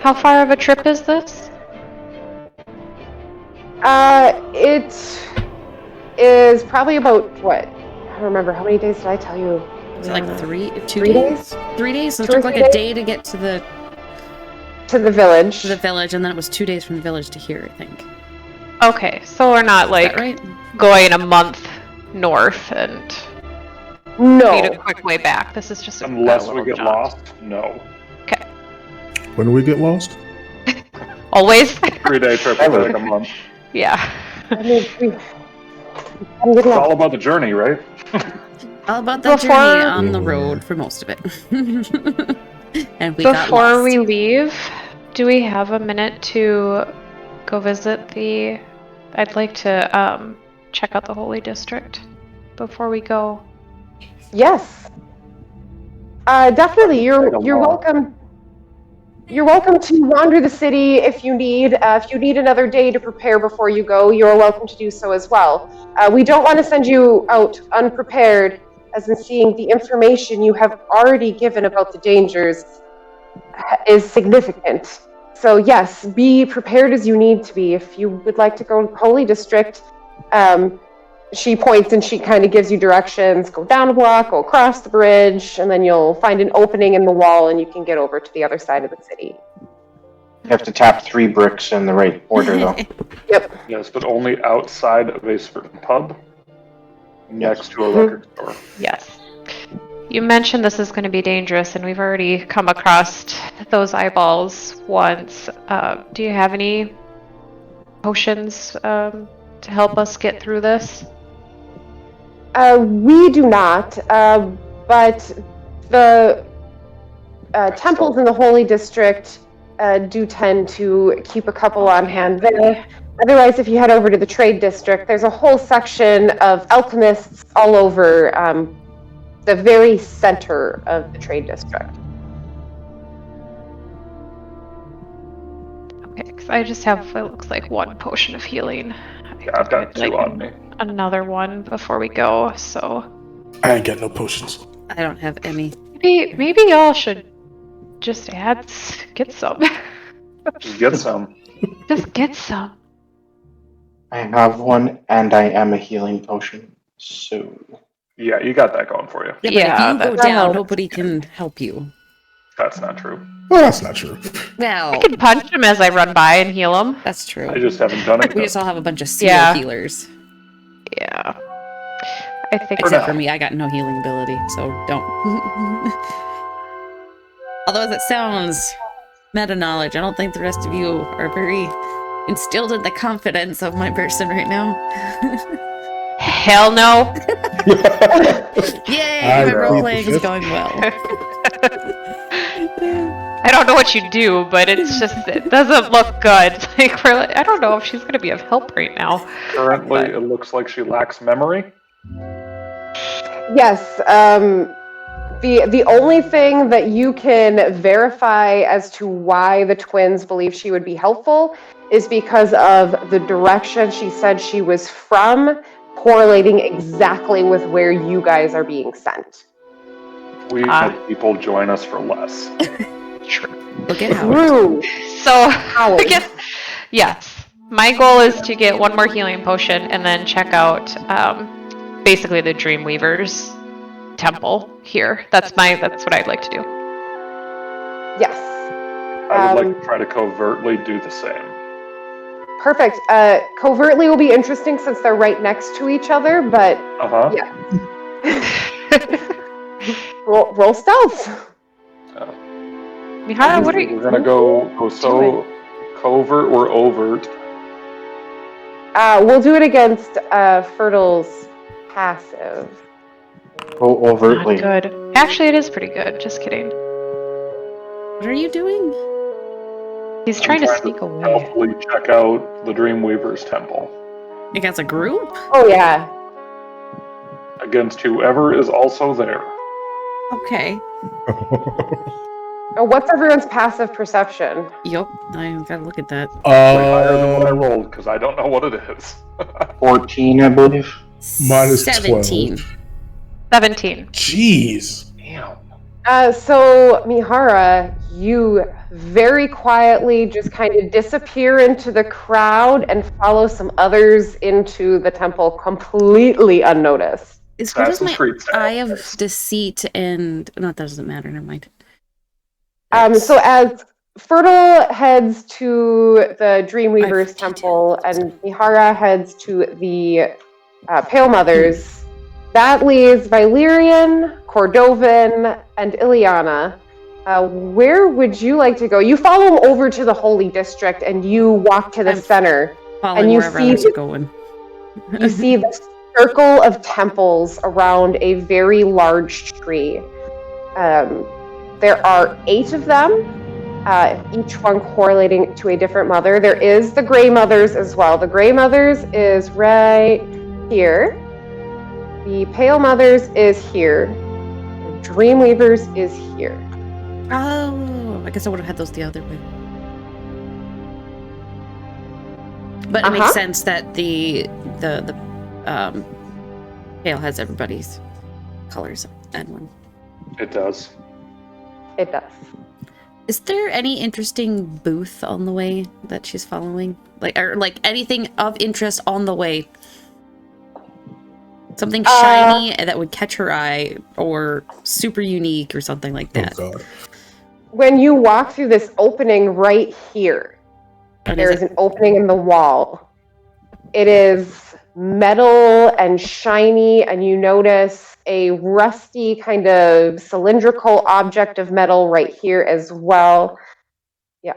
How far of a trip is this? It is probably about, what? I don't remember. How many days did I tell you? Was it like 3 3 days? 3 days? So it 2 or took like 3 a days? day to get to the village. and then it was 2 days from the village to here, I think. Okay, so we're not Is like that right? going a month north and need No. a quick way back. This is just a unless we little get jaunt. lost, no. Okay. When do we get lost? Always? 3-day trip is like a month. Yeah. I mean, It's all about the journey, right? All about that Before- journey on the road for most of it. And we got Before lost. we leave, do we have a minute to go visit the... I'd like to check out the Holy District before we go. Yes. Definitely. You're welcome. You're welcome to wander the city if you need. If you need another day to prepare before you go, you're welcome to do so as well. We don't want to send you out unprepared, as in seeing the information you have already given about the dangers is significant. So yes, be prepared as you need to be. If you would like to go to Holy District, she points and she kind of gives you directions. Go down a block, go across the bridge, and then you'll find an opening in the wall and you can get over to the other side of the city. You have to tap 3 bricks in the right order, though. Yep. Yes, but only outside of a certain pub next to a record store. Yes. You mentioned this is going to be dangerous, and we've already come across those eyeballs once. Do you have any potions to help us get through this? We do not. but the temples in the Holy District do tend to keep a couple on hand there. Otherwise, if you head over to the Trade District, there's a whole section of alchemists all over the very center of the Trade District. Okay, because I just have, it looks like, one potion of healing. Yeah, I've got 2 on me. Another one before we go, so... I ain't got no potions. I don't have any. Maybe y'all should just get some. Just get some. Just get some. I have one, and I am a healing potion. So Yeah, you got that going for you. Yeah, but if you go that down, helps. nobody can help you. That's not true. Well, that's not true. Well, I can punch him as I run by and heal him. that's true. I just haven't done it. We yet. just all have a bunch of seal Yeah. healers. Yeah. I think Except now. for me, I got no healing ability, so don't. Although that sounds meta knowledge, I don't think the rest of you are very instilled in the confidence of my person right now. Hell no. Yay! I My role repeat playing the is fifth. going well. I don't know what you do, but it's just, it doesn't look good. I don't know if she's going to be of help right now. Currently, it looks like she lacks memory. Yes, the only thing that you can verify as to why the twins believe she would be helpful is because of the direction she said she was from, correlating exactly with where you guys are being sent. We had people join us for less. Look at how. True. So, I Howard. guess, yes. My goal is to get one more healing potion and then check out basically the Dreamweaver's temple here. That's what I'd like to do. Yes. I would like to try to covertly do the same. Perfect. Covertly will be interesting since they're right next to each other, but Uh-huh. yeah. roll stealth. Mihara, what are you? We're gonna go so covert or overt. We'll do it against Fertle's passive. go overtly. Not good. Actually, it is pretty good. Just kidding. What are you doing? He's trying to sneak away. Stealthily check out the Dreamweaver's temple You guys a group? Oh yeah. against whoever is also there. Okay. What's everyone's passive perception? Yup, I gotta look at that. Way higher than what I rolled because I don't know what it is. 14, I believe. Mine is 17. 17. Jeez. Damn. So Mihara, you very quietly just kind of disappear into the crowd and follow some others into the temple completely unnoticed. As good as Assassin's my Creed style. eye of deceit and... No, that doesn't matter, never mind. So as Fertile heads to the Dreamweaver's temple and Mihara heads to the Pale Mothers, that leaves Valyrian, Cordovan, and Ileana. Where would you like to go? You follow them over to the Holy District and you walk to the I'm center. Following And you wherever see others the- are going. You see the circle of temples around a very large tree. There are 8 of them, each one correlating to a different mother. There is the Grey Mothers as well. The Grey Mothers is right here. The Pale Mothers is here. The Dreamweavers is here. Oh, I guess I would have had those the other way. But it Uh-huh. makes sense that the Pale has everybody's colors and one. It does. It does. Is there any interesting booth on the way that she's following? Like anything of interest on the way? Something shiny that would catch her eye, or super unique, or something like Oh, that. God. When you walk through this opening right here, What there is is it? an opening in the wall. It is metal and shiny, and you notice a rusty kind of cylindrical object of metal right here as well. Yeah.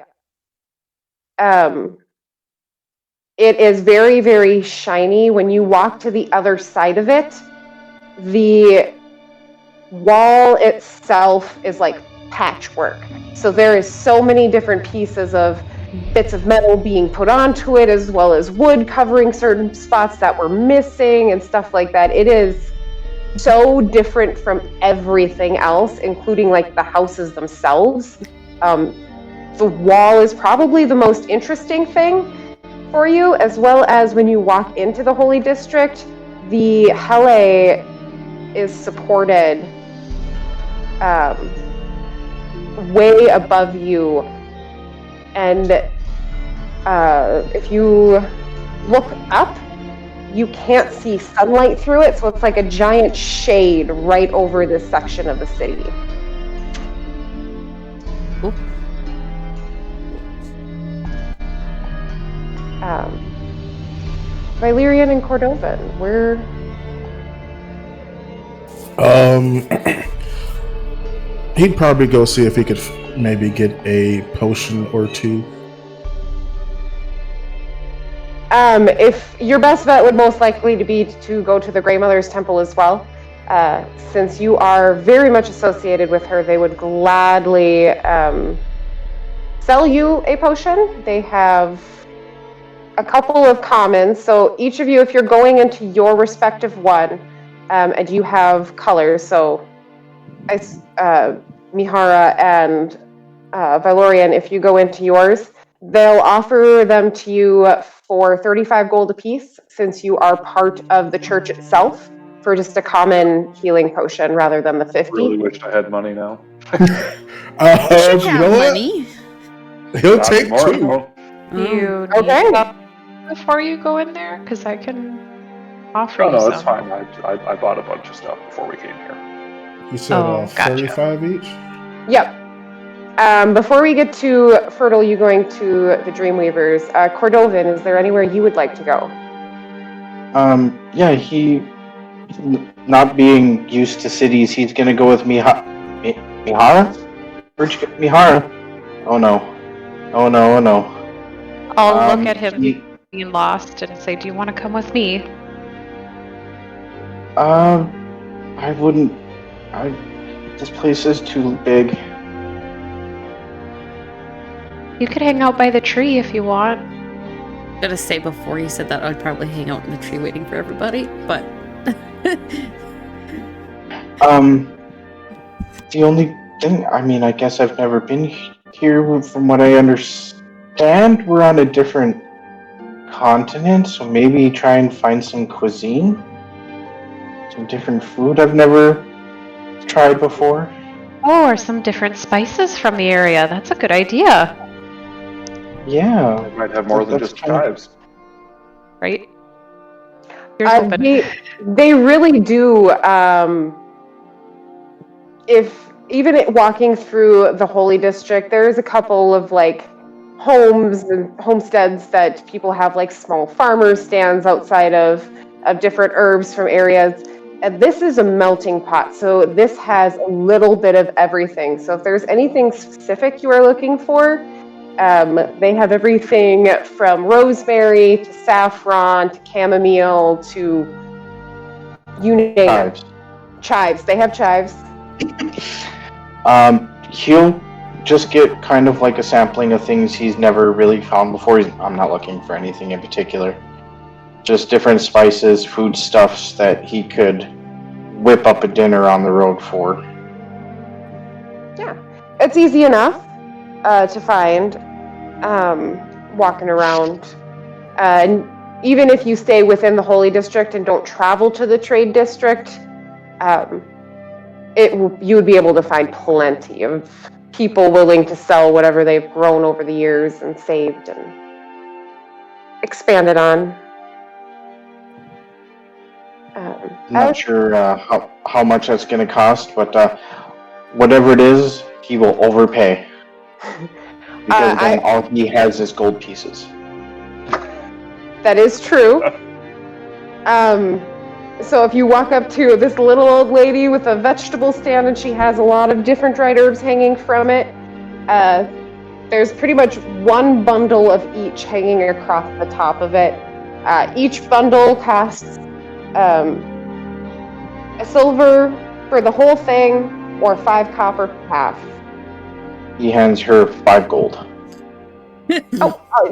It is very, very shiny. When you walk to the other side of it, the wall itself is like patchwork. So there is so many different pieces of bits of metal being put onto it, as well as wood covering certain spots that were missing and stuff like that. It is so different from everything else, including like the houses themselves. The wall is probably the most interesting thing for you, as well as when you walk into the Holy District, the Hele is supported way above you. And if you look up, you can't see sunlight through it, so it's like a giant shade right over this section of the city. Cool. Valyrian and Cordovan, where? He'd probably go see if he could maybe get a potion or two. If your best bet would most likely to be to go to the Grey Mother's Temple as well. Since you are very much associated with her, they would gladly sell you a potion. They have a couple of commons. So each of you, if you're going into your respective one, and you have colors, so Mihara and Valorian, if you go into yours, they'll offer them to you for 35 gold apiece, since you are part of the church itself, for just a common healing potion rather than the 50. I really wish I had money now. You should You have know what? money. He'll Not take anymore, two. no. You need Okay. some before you go in there? Because I can offer you No, some. it's fine. I bought a bunch of stuff before we came here. You said Gotcha. 35 each? Yep. Before we get to Fertile, you going to the Dreamweavers. Cordovan, is there anywhere you would like to go? Yeah, he, not being used to cities, he's gonna go with Mihara? Where'd you get Mihara? Oh no. Oh no, oh no. I'll look at him he- being lost and say, do you want to come with me? I wouldn't. This place is too big. You could hang out by the tree if you want. Gotta say, before you said that, I'd probably hang out in the tree waiting for everybody, but... The only thing, I mean, I guess I've never been here. From what I understand, we're on a different continent, so maybe try and find some cuisine? Some different food I've never tried before? Oh, or some different spices from the area. That's a good idea, Yeah. I might have more than That's just kind of- chives. right? Here's hoping. They really do. If even walking through the Holy District, there's a couple of like homes and homesteads that people have, like small farmers stands outside of different herbs from areas. And this is a melting pot, so this has a little bit of everything. So if there's anything specific you are looking for, they have everything from rosemary to saffron to chamomile to you name it. Chives. Chives. They have chives. He'll just get kind of like a sampling of things he's never really found before. I'm not looking for anything in particular. Just different spices, foodstuffs that he could whip up a dinner on the road for. Yeah, it's easy enough to find walking around. And even if you stay within the Holy District and don't travel to the Trade District, you would be able to find plenty of people willing to sell whatever they've grown over the years and saved and expanded on. I'm not sure how much that's going to cost, but whatever it is, he will overpay. Because then all he has is gold pieces. That is true. So if you walk up to this little old lady with a vegetable stand and she has a lot of different dried herbs hanging from it, there's pretty much one bundle of each hanging across the top of it. Each bundle costs a silver for the whole thing, or 5 copper for half. He hands her 5 gold.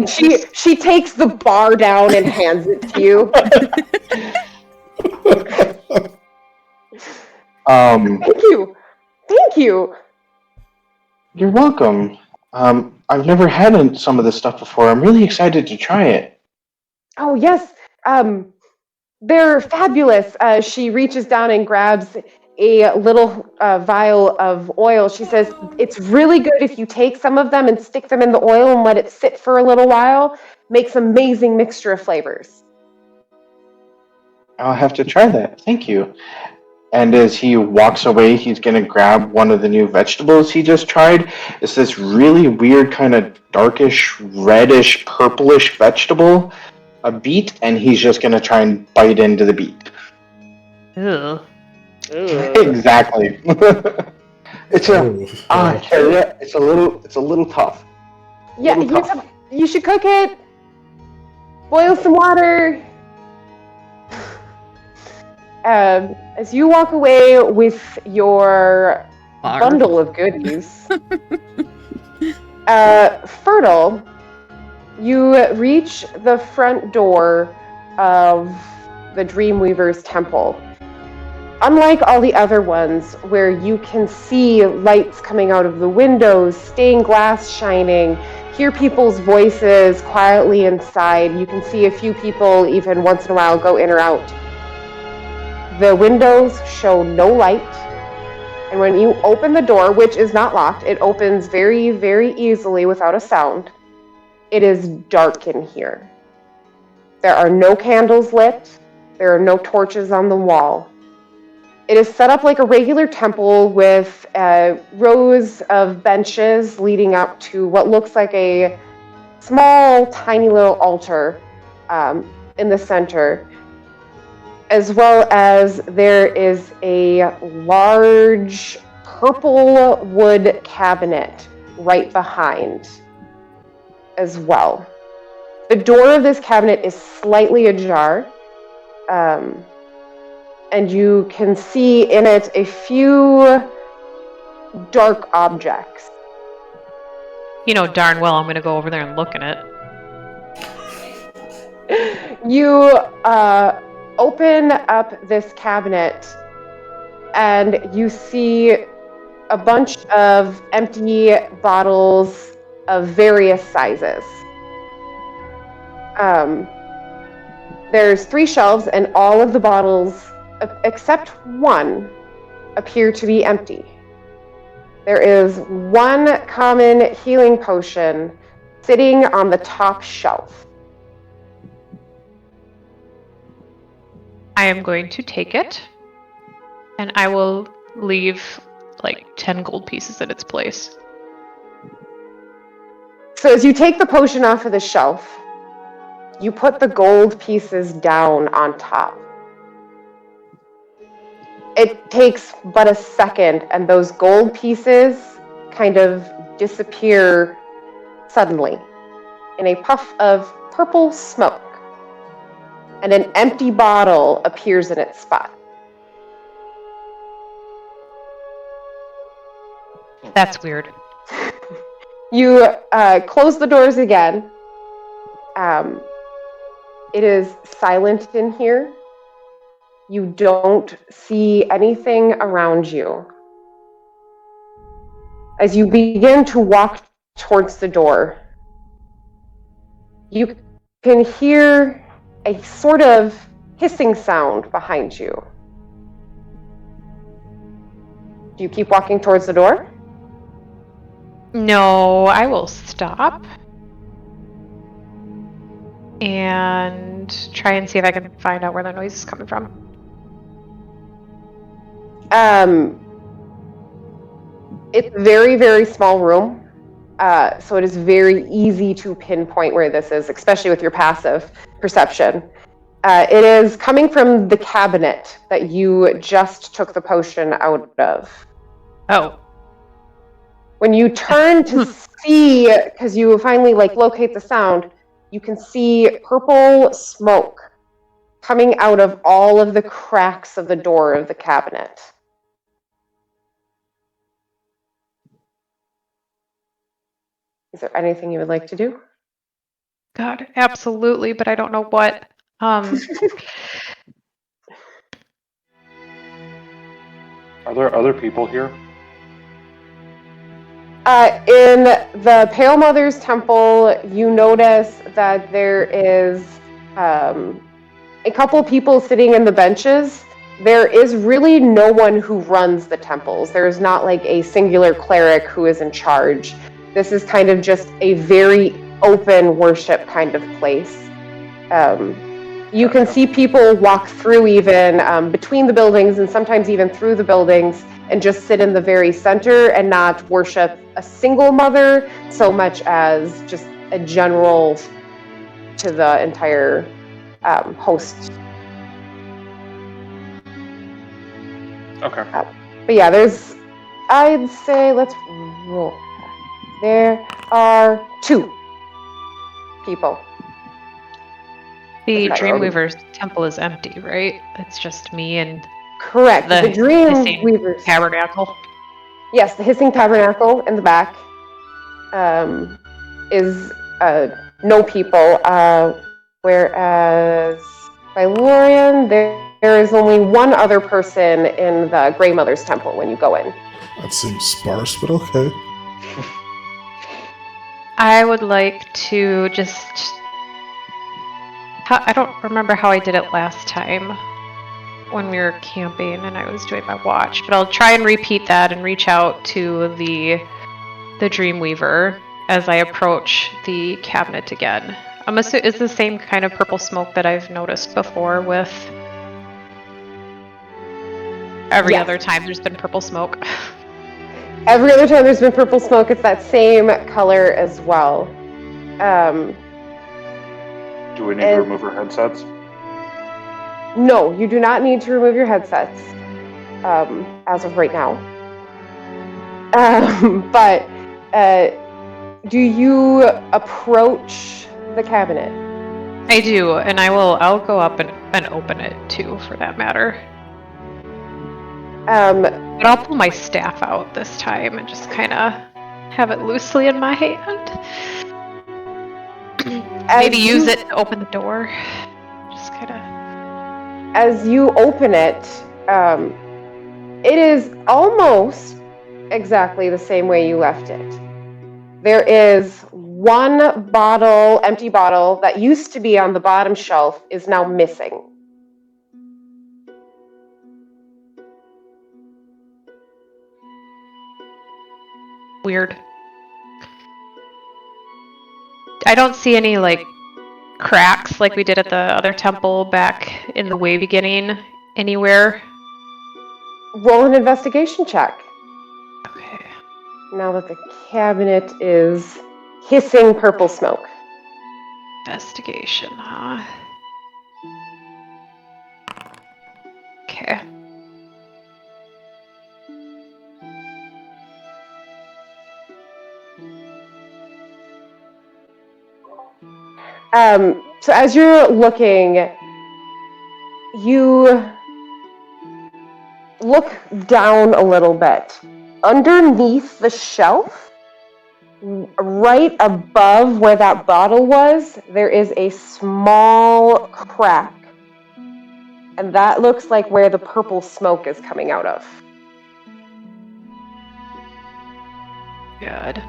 She takes the bar down and hands it to you. Thank you. You're welcome. I've never had some of this stuff before. I'm really excited to try it. Oh yes, they're fabulous. She reaches down and grabs a little vial of oil. She says, it's really good if you take some of them and stick them in the oil and let it sit for a little while. Makes amazing mixture of flavors. I'll have to try that. Thank you. And as he walks away, he's going to grab one of the new vegetables he just tried. It's this really weird kind of darkish, reddish, purplish vegetable, a beet, and he's just going to try and bite into the beet. Ew. Exactly. It's a little tough. Yeah, you should cook it. Boil some water. As you walk away with your bundle of goodies, Fertile, you reach the front door of the Dreamweaver's temple. Unlike all the other ones, where you can see lights coming out of the windows, stained glass shining, hear people's voices quietly inside, you can see a few people even once in a while go in or out. The windows show no light, and when you open the door, which is not locked, it opens very, very easily without a sound. It is dark in here. There are no candles lit. There are no torches on the wall. It is set up like a regular temple with rows of benches leading up to what looks like a small, tiny little altar in the center, as well as there is a large purple wood cabinet right behind as well. The door of this cabinet is slightly ajar, and you can see in it a few dark objects. You know darn well I'm going to go over there and look in it. You open up this cabinet and you see a bunch of empty bottles of various sizes. There's 3 shelves and all of the bottles, except one, appear to be empty. There is one common healing potion sitting on the top shelf. I am going to take it, and I will leave like 10 gold pieces at its place. So as you take the potion off of the shelf, you put the gold pieces down on top. It takes but a second, and those gold pieces kind of disappear suddenly in a puff of purple smoke, and an empty bottle appears in its spot. That's weird. You close the doors again. It is silent in here. You don't see anything around you. As you begin to walk towards the door, you can hear a sort of hissing sound behind you. Do you keep walking towards the door? No, I will stop and try and see if I can find out where the noise is coming from. It's a very, very small room, so it is very easy to pinpoint where this is, especially with your passive perception. It is coming from the cabinet that you just took the potion out of. Oh. When you turn to see, because you finally locate the sound, you can see purple smoke coming out of all of the cracks of the door of the cabinet. Is there anything you would like to do? God, absolutely, but I don't know what. Are there other people here? In the Pale Mother's Temple, you notice that there is a couple people sitting in the benches. There is really no one who runs the temples. There is not like a singular cleric who is in charge. This is kind of just a very open worship kind of place. You can see people walk through even between the buildings and sometimes even through the buildings and just sit in the very center and not worship a single mother so much as just a general to the entire host. Okay. But yeah, I'd say, let's roll. There are 2 people. The That's Dreamweaver's temple is empty, right? It's just me and Correct. The hissing Dreamweaver's tabernacle. Yes, the hissing tabernacle in the back is no people. Whereas by Lorien, there is only one other person in the Grey Mother's temple when you go in. That seems sparse, but okay. I would like to just... I don't remember how I did it last time when we were camping and I was doing my watch, but I'll try and repeat that and reach out to the Dreamweaver as I approach the cabinet again. I'm assuming it's the same kind of purple smoke that I've noticed before with every other time there's been purple smoke. Every other time there's been purple smoke, it's that same color as well. Do we need to remove our headsets? No, you do not need to remove your headsets as of right now. But do you approach the cabinet? I do, and I'll go up and open it too, for that matter. But I'll pull my staff out this time and just kind of have it loosely in my hand. Maybe use it to open the door. Just kind of. As you open it, it is almost exactly the same way you left it. There is one empty bottle that used to be on the bottom shelf is now missing. Weird. I don't see any cracks like we did at the other temple back in the way beginning anywhere. Roll an investigation check. Okay. Now that the cabinet is hissing purple smoke. Investigation, huh? Okay. So as you're looking, you look down a little bit. Underneath the shelf, right above where that bottle was, there is a small crack. And that looks like where the purple smoke is coming out of. Good.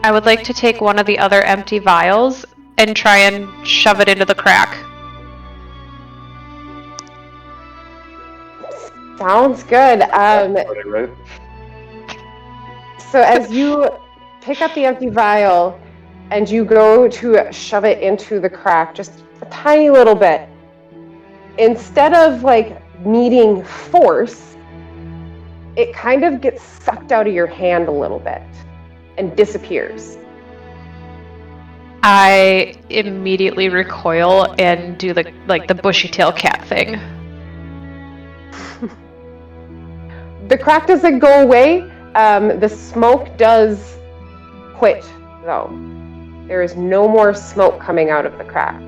I would like to take one of the other empty vials and try and shove it into the crack. Sounds good. Right? So as you pick up the empty vial and you go to shove it into the crack, just a tiny little bit, instead of needing force, it kind of gets sucked out of your hand a little bit and disappears. I immediately recoil and do the bushy tail cat thing. The crack doesn't go away. The smoke does quit, though. There is no more smoke coming out of the crack.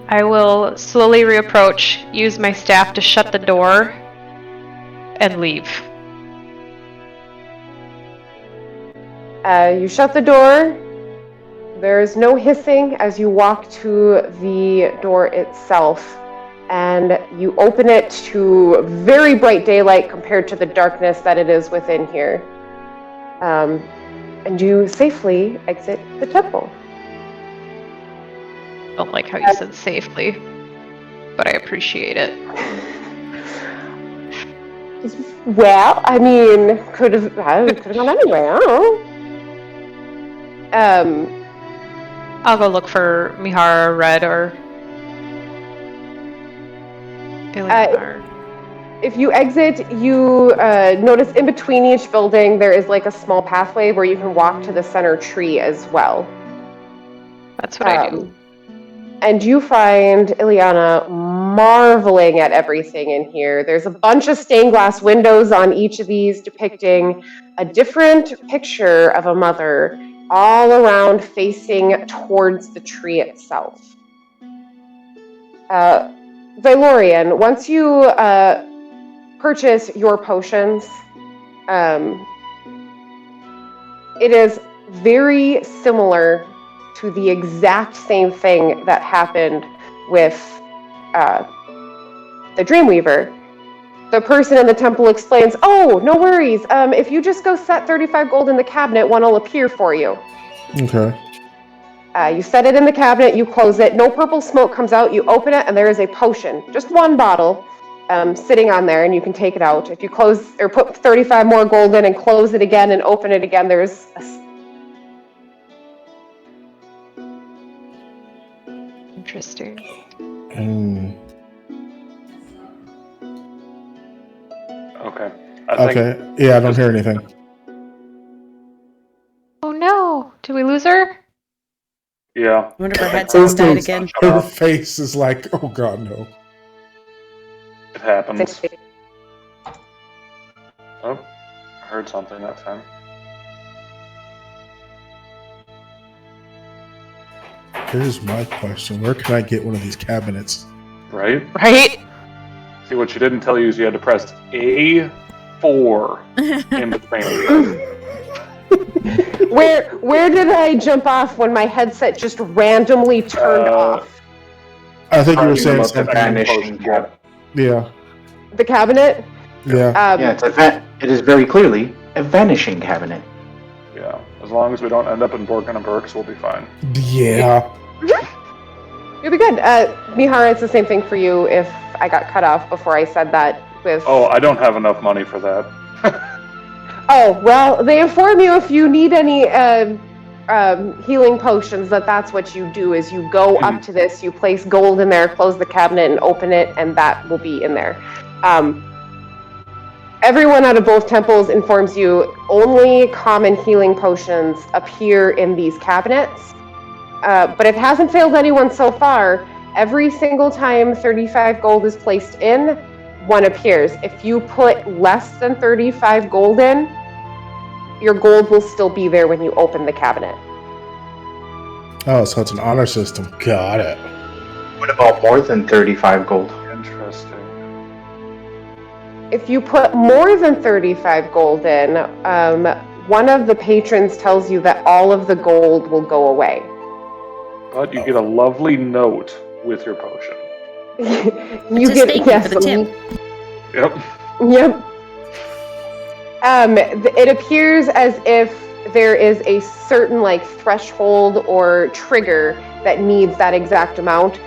I will slowly reapproach, use my staff to shut the door, and leave. You shut the door. There's no hissing as you walk to the door itself, and you open it to very bright daylight compared to the darkness that it is within here. And you safely exit the temple. Don't like how you said safely, but I appreciate it. Well, I mean, could have gone anyway. I don't know. I'll go look for Mihara, Red, or Ileana. If you exit, you notice in between each building there is like a small pathway where you can walk to the center tree as well. That's what I do. And you find Ileana marveling at everything in here. There's a bunch of stained glass windows on each of these depicting a different picture of a mother all around facing towards the tree itself. Valorian, once you purchase your potions, it is very similar to the exact same thing that happened with the Dreamweaver. The person in the temple explains, "Oh, no worries. If you just go set 35 gold in the cabinet, one will appear for you." Okay. You set it in the cabinet, you close it, no purple smoke comes out, you open it, and there is a potion, just one bottle, sitting on there, and you can take it out. If you close or put 35 more gold in and close it again and open it again, there's Interesting. Okay. Okay. Yeah, I don't hear anything. Oh no! Did we lose her? Yeah. I wonder if her headset's died again. Her face is like, oh god, no. It happens. Oh, I heard something that time. Here's my question. Where can I get one of these cabinets? Right? Right? See, what she didn't tell you is you had to press A4 in between. Where did I jump off when my headset just randomly turned off? I think you were saying About the something. vanishing cabinet. Yeah. The cabinet? Yeah. Yeah, it is very clearly a vanishing cabinet. Yeah. As long as we don't end up in Borkin and Burks, we'll be fine. Yeah. You'll be good. Mihara, it's the same thing for you if I got cut off before I said that with... Oh, I don't have enough money for that. Oh, well, they inform you if you need any healing potions that's what you do, is you go up to this, you place gold in there, close the cabinet and open it, and that will be in there. Everyone out of both temples informs you only common healing potions appear in these cabinets, but it hasn't failed anyone so far. Every single time 35 gold is placed in, one appears. If you put less than 35 gold in, your gold will still be there when you open the cabinet. Oh, so it's an honor system. Got it. What about more than 35 gold? Interesting. If you put more than 35 gold in, one of the patrons tells you that all of the gold will go away. But you get a lovely note with your potion. You Just thank you for the tip. Yep. Yep. It appears as if there is a certain threshold or trigger that needs that exact amount.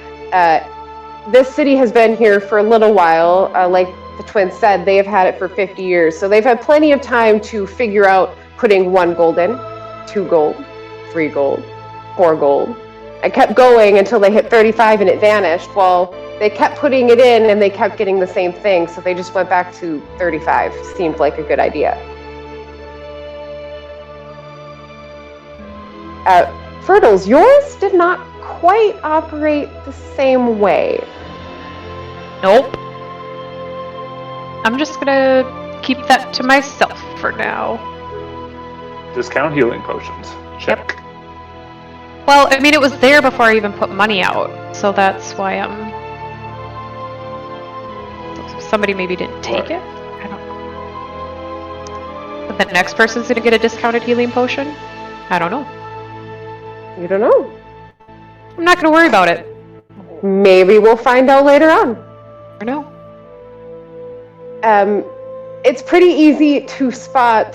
This city has been here for a little while. Like the twins said, they have had it for 50 years. So they've had plenty of time to figure out putting 1 gold in, 2 gold, 3 gold, 4 gold. I kept going until they hit 35 and it vanished. Well, they kept putting it in and they kept getting the same thing, so they just went back to 35. Seemed like a good idea. Fertles, yours did not quite operate the same way. Nope. I'm just gonna keep that to myself for now. Discount healing potions. Check. Well, I mean, it was there before I even put money out, so that's why somebody maybe didn't take it. I don't know. But the next person's gonna get a discounted healing potion? I don't know. You don't know. I'm not gonna worry about it. Maybe we'll find out later on. I know. It's pretty easy to spot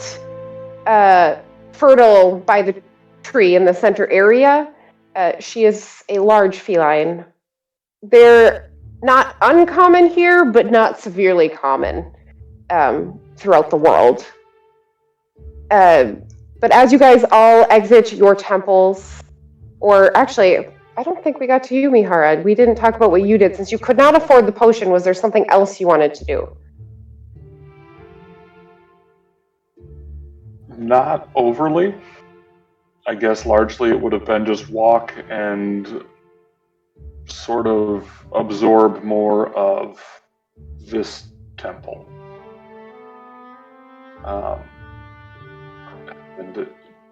Fertile by the tree in the center area. She is a large feline. They're not uncommon here, but not severely common throughout the world. But as you guys all exit your temples, or actually, I don't think we got to you, Mihara. We didn't talk about what you did. Since you could not afford the potion, was there something else you wanted to do? Not overly. I guess largely it would have been just walk and sort of absorb more of this temple. And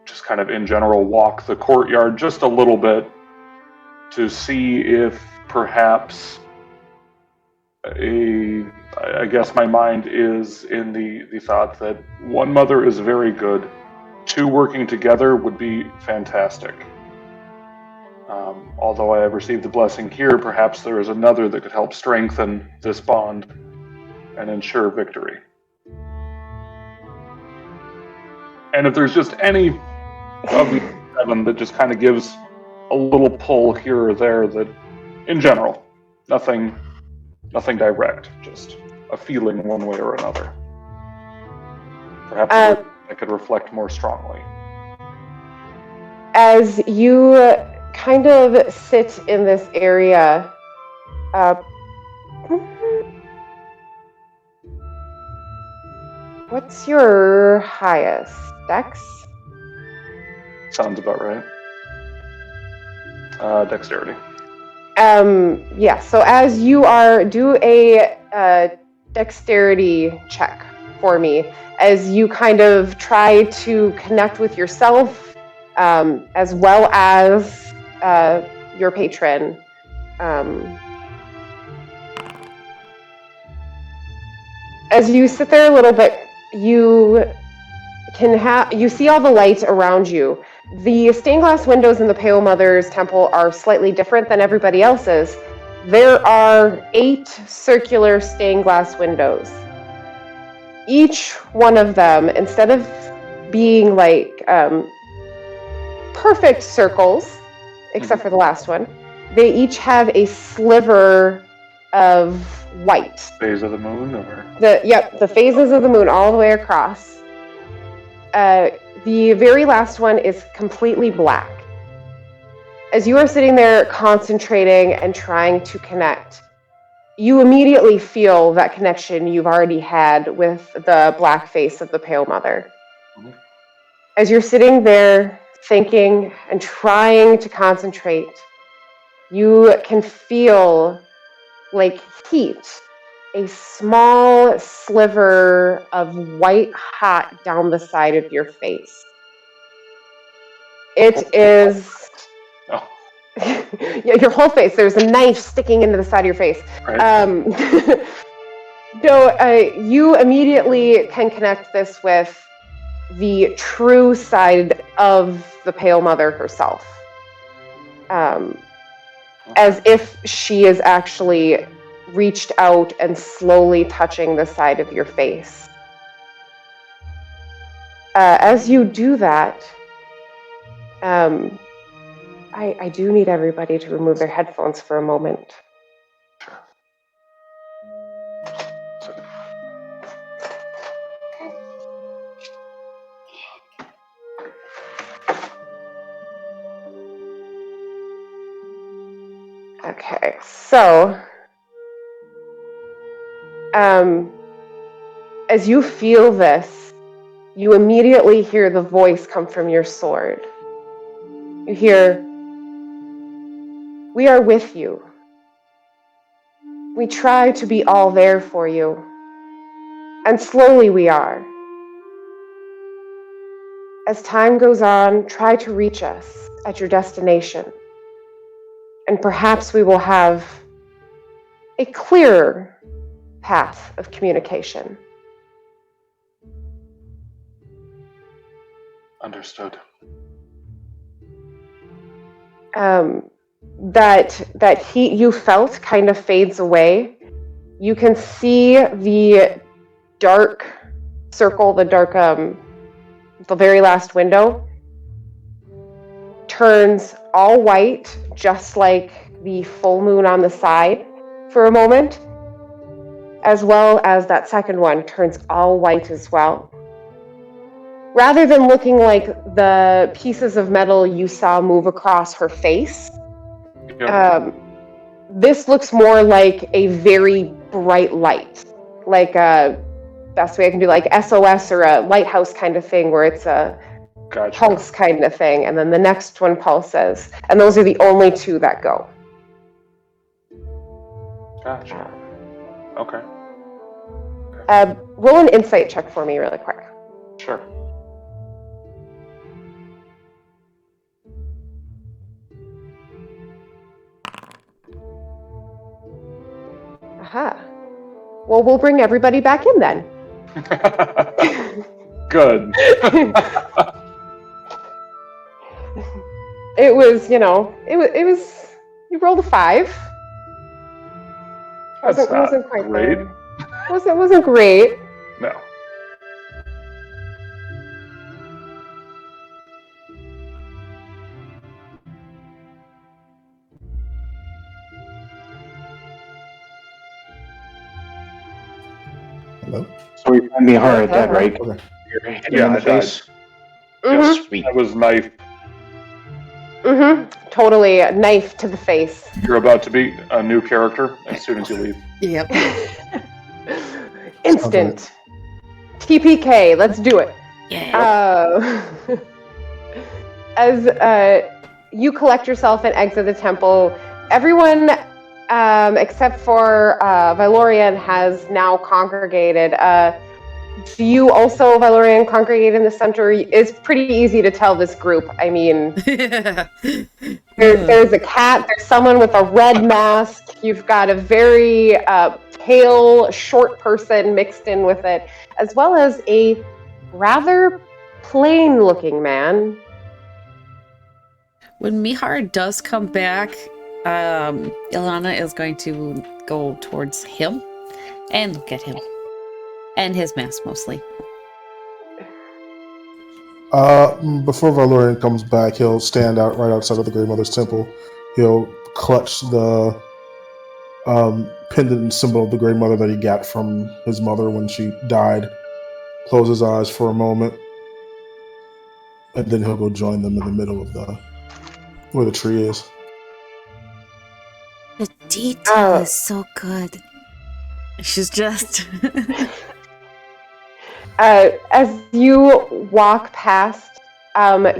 just kind of in general walk the courtyard just a little bit to see if perhaps I guess my mind is in the thought that one mother is very good, two working together would be fantastic. Although I have received the blessing here, perhaps there is another that could help strengthen this bond and ensure victory. And if there's just any of the seven that just kind of gives a little pull here or there, that in general, nothing direct, just a feeling one way or another. Perhaps I could reflect more strongly. As you kind of sit in this area, what's your highest? Dex? Sounds about right. Dexterity. Yeah, so as you do a dexterity check for me, as you kind of try to connect with yourself, as well as your patron. As you sit there a little bit, you see all the light around you. The stained glass windows in the Pale Mother's temple are slightly different than everybody else's. There are 8 circular stained glass windows. Each one of them, instead of being like perfect circles, except for the last one, they each have a sliver of white. Phase of the moon, or? The phases of the moon all the way across. The very last one is completely black. As you are sitting there concentrating and trying to connect, you immediately feel that connection you've already had with the black face of the Pale Mother. Mm-hmm. As you're sitting there thinking and trying to concentrate, you can feel like heat, a small sliver of white hot down the side of your face. It is... Oh. Yeah, your whole face. There's a knife sticking into the side of your face. Right. You immediately can connect this with the true side of the Pale Mother herself. As if she is actually reached out and slowly touching the side of your face. As you do that, I do need everybody to remove their headphones for a moment. Okay, so as you feel this, you immediately hear the voice come from your sword. You hear, "We are with you. We try to be all there for you. And slowly we are. As time goes on, try to reach us at your destination. And perhaps we will have a clearer path of communication. Understood. That heat you felt kind of fades away. You can see the dark circle, the very last window, turns all white, just like the full moon on the side for a moment, as well as that second one turns all white as well. Rather than looking like the pieces of metal you saw move across her face, this looks more like a very bright light, like a best way I can do, like SOS or a lighthouse kind of thing, where it's a pulse kind of thing, and then the next one pulses, and those are the only two that go. Gotcha. Okay. Roll an insight check for me really quick. Sure. Aha. Well, we'll bring everybody back in then. Good. It was, you rolled a 5. Wasn't quite great. Wasn't great. No. Hello? So we find Mihara dead, right? Okay. Yeah, in the face. Mm-hmm. Sweet. That was knife. Mm-hmm. Totally knife to the face. You're about to be a new character as soon as you leave. Yep. Instant. TPK, let's do it. Yeah. As you collect yourself and exit the temple, everyone except for Valorian has now congregated. Do you also, Valorian, congregate in the center? It's pretty easy to tell this group. I mean, there's a cat, there's someone with a red mask, you've got a very pale, short person mixed in with it, as well as a rather plain-looking man. When Mihar does come back, Ilana is going to go towards him and look at him. And his mask, mostly. Before Valorian comes back, he'll stand out right outside of the Grey Mother's temple. He'll clutch the pendant and symbol of the Grey Mother that he got from his mother when she died. Close his eyes for a moment, and then he'll go join them in the middle of where the tree is. The detail is so good. She's just... As you walk past,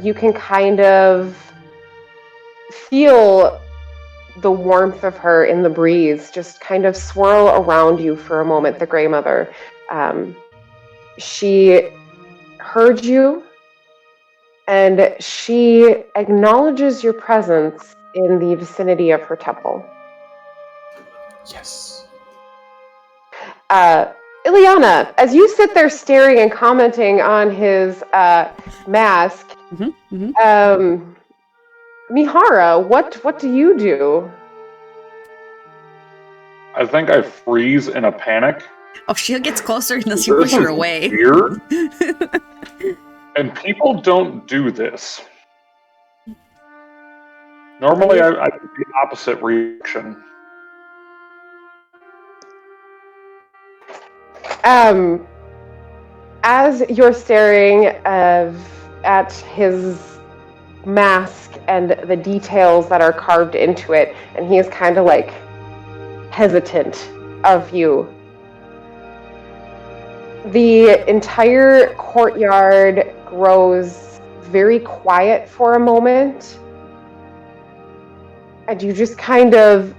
you can kind of feel the warmth of her in the breeze just kind of swirl around you for a moment, the Grey Mother. She heard you, and she acknowledges your presence in the vicinity of her temple. Yes. Ileana, as you sit there staring and commenting on his mask, Mihara, what do you do? I think I freeze in a panic. Oh, she gets closer unless you push her away. Weird. And people don't do this. Normally, I do the opposite reaction. As you're staring at his mask and the details that are carved into it, and he is kind of like hesitant of you, the entire courtyard grows very quiet for a moment, and you just kind of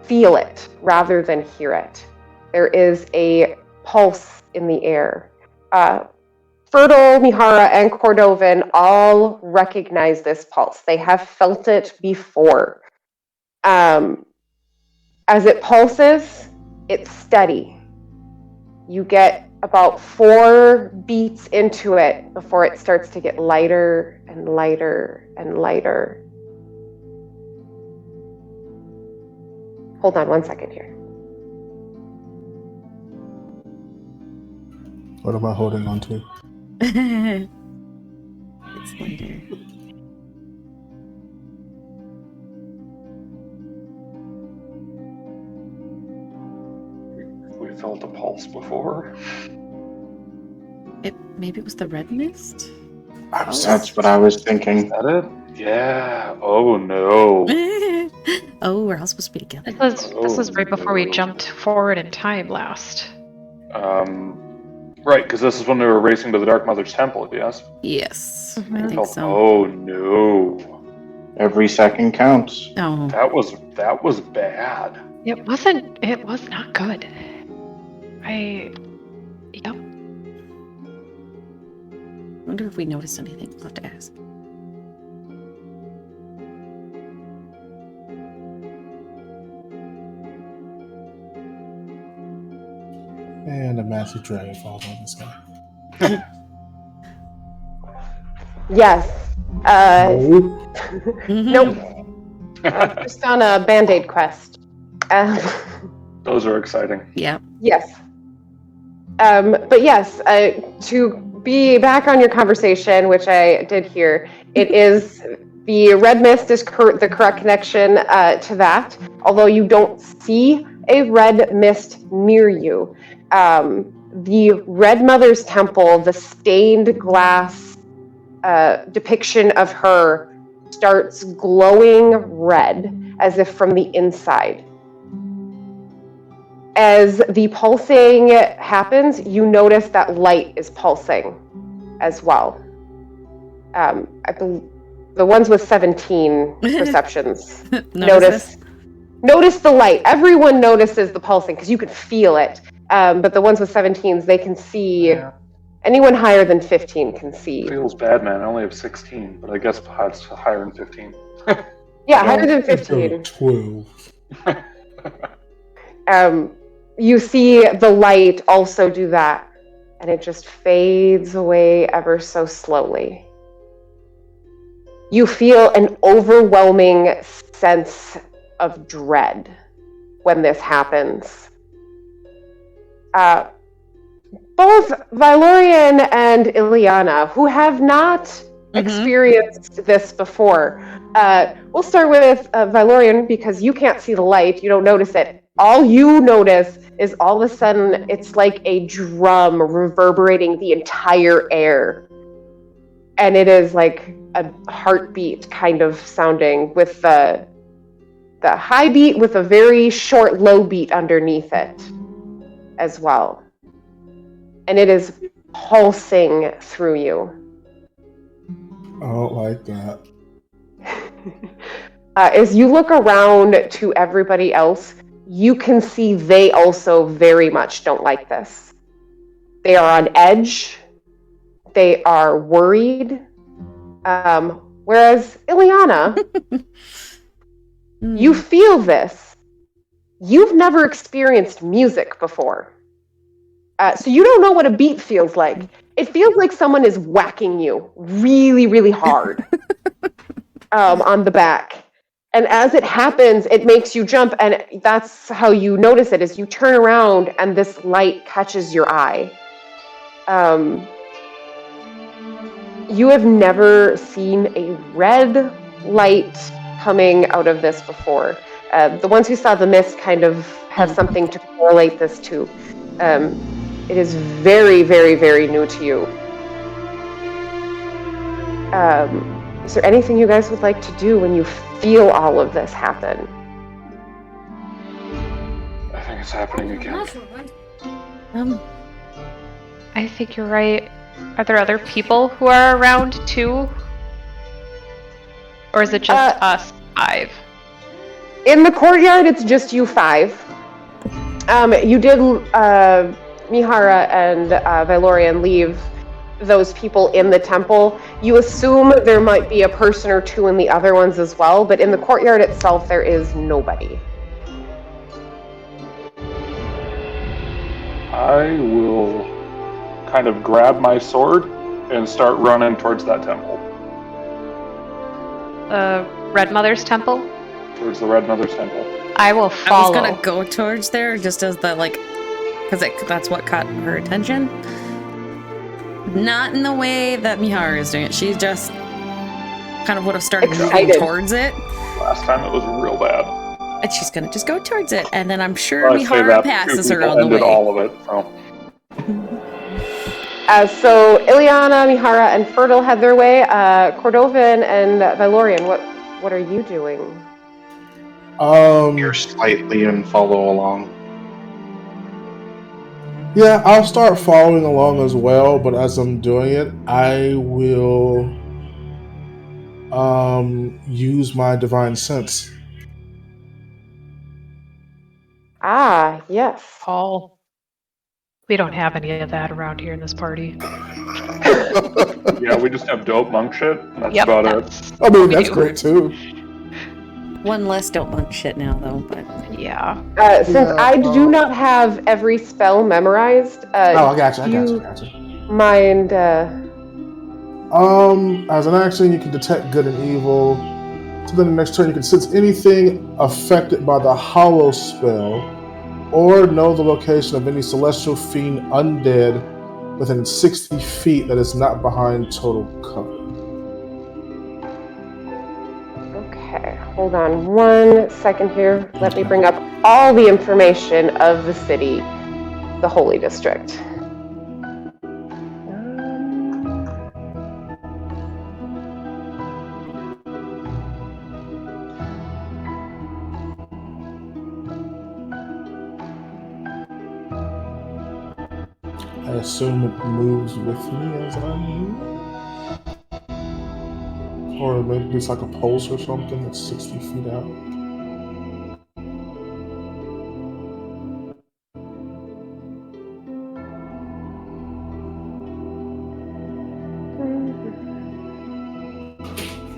feel it rather than hear it. There is a pulse in the air. Fertile, Mihara, and Cordovan all recognize this pulse. They have felt it before. As it pulses, it's steady. You get about 4 beats into it before it starts to get lighter and lighter and lighter. Hold on 1 second here. What am I holding on to? It's later. We felt a pulse before. Maybe it was the red mist? That's what I was thinking. Is that it? Yeah. Oh no. Oh, we're all supposed to be together. This was right before we jumped forward in time last. Right, because this is when we were racing to the Dark Mother's temple, yes? Yes, Mhm. I think so. Oh no. Every second counts. Oh. That was bad. It was not good. Yep. I wonder if we noticed anything. I'll have to ask. And a massive dragon falls on this guy. Yes. Mm-hmm. Nope. Just on a Band-Aid quest. Those are exciting. Yeah. Yes. But yes, to be back on your conversation, which I did hear, it is the red mist is the correct connection to that, although you don't see a red mist near you. The Red Mother's Temple, the stained glass depiction of her starts glowing red as if from the inside. As the pulsing happens, you notice that light is pulsing as well. I believe the ones with 17 perceptions notice the light. Everyone notices the pulsing because you can feel it. But the ones with 17s, they can see. Yeah. Anyone higher than 15 can see. Feels bad, man. I only have 16, but I guess it's higher than 15. Yeah, higher than 15. 12. You see the light also do that, and it just fades away ever so slowly. You feel an overwhelming sense of dread when this happens. Both Valorian and Ileana, who have not experienced this before. We'll start with Valorian because you can't see the light, you don't notice it. All you notice is all of a sudden it's like a drum reverberating the entire air. And it is like a heartbeat kind of sounding with the high beat with a very short low beat underneath it as well. And it is pulsing through you. I don't like that. As you look around to everybody else, you can see they also very much don't like this. They are on edge. They are worried. Whereas Ileana, you feel this. You've never experienced music before. So you don't know what a beat feels like. It feels like someone is whacking you really, really hard on the back. And as it happens, it makes you jump, and that's how you notice it, is you turn around and this light catches your eye. You have never seen a red light coming out of this before. The ones who saw the mist kind of have something to correlate this to. It is very, very, very new to you. Is there anything you guys would like to do when you feel all of this happen? I think it's happening again. I think you're right. Are there other people who are around too? Or is it just us 5? In the courtyard, it's just you 5. You did, Mihara and Valorian leave those people in the temple. You assume there might be a person or two in the other ones as well, but in the courtyard itself, there is nobody. I will kind of grab my sword and start running towards that temple. Red Mother's temple? Towards the Red Mother's temple. I will follow. I was gonna go towards there just as the, like, because that's what caught her attention. Not in the way that Mihara is doing it. She just kind of would have started moving towards it. Last time it was real bad. And she's gonna just go towards it, and then I'm sure Mihara passes her on the way. All of it, so. So Ileana, Mihara, and Fertile head their way. Cordovan and Valorian, what are you doing? You're slightly and follow along. Yeah, I'll start following along as well, but as I'm doing it, I will use my divine sense. Ah, yes. Paul. We don't have any of that around here in this party. Yeah, we just have dope monk shit. That's about it. I mean, that's great too. One less dope monk shit now, though. But yeah. Since I do not have every spell memorized, I got you. Mind. As an action, you can detect good and evil. So then the next turn, you can sense anything affected by the Hollow spell, or know the location of any celestial fiend undead within 60 feet that is not behind total cover. Okay, hold on 1 second here. Let me bring up all the information of the city, the Holy District. I assume it moves with me as I move? Or maybe it's like a pulse or something that's 60 feet out.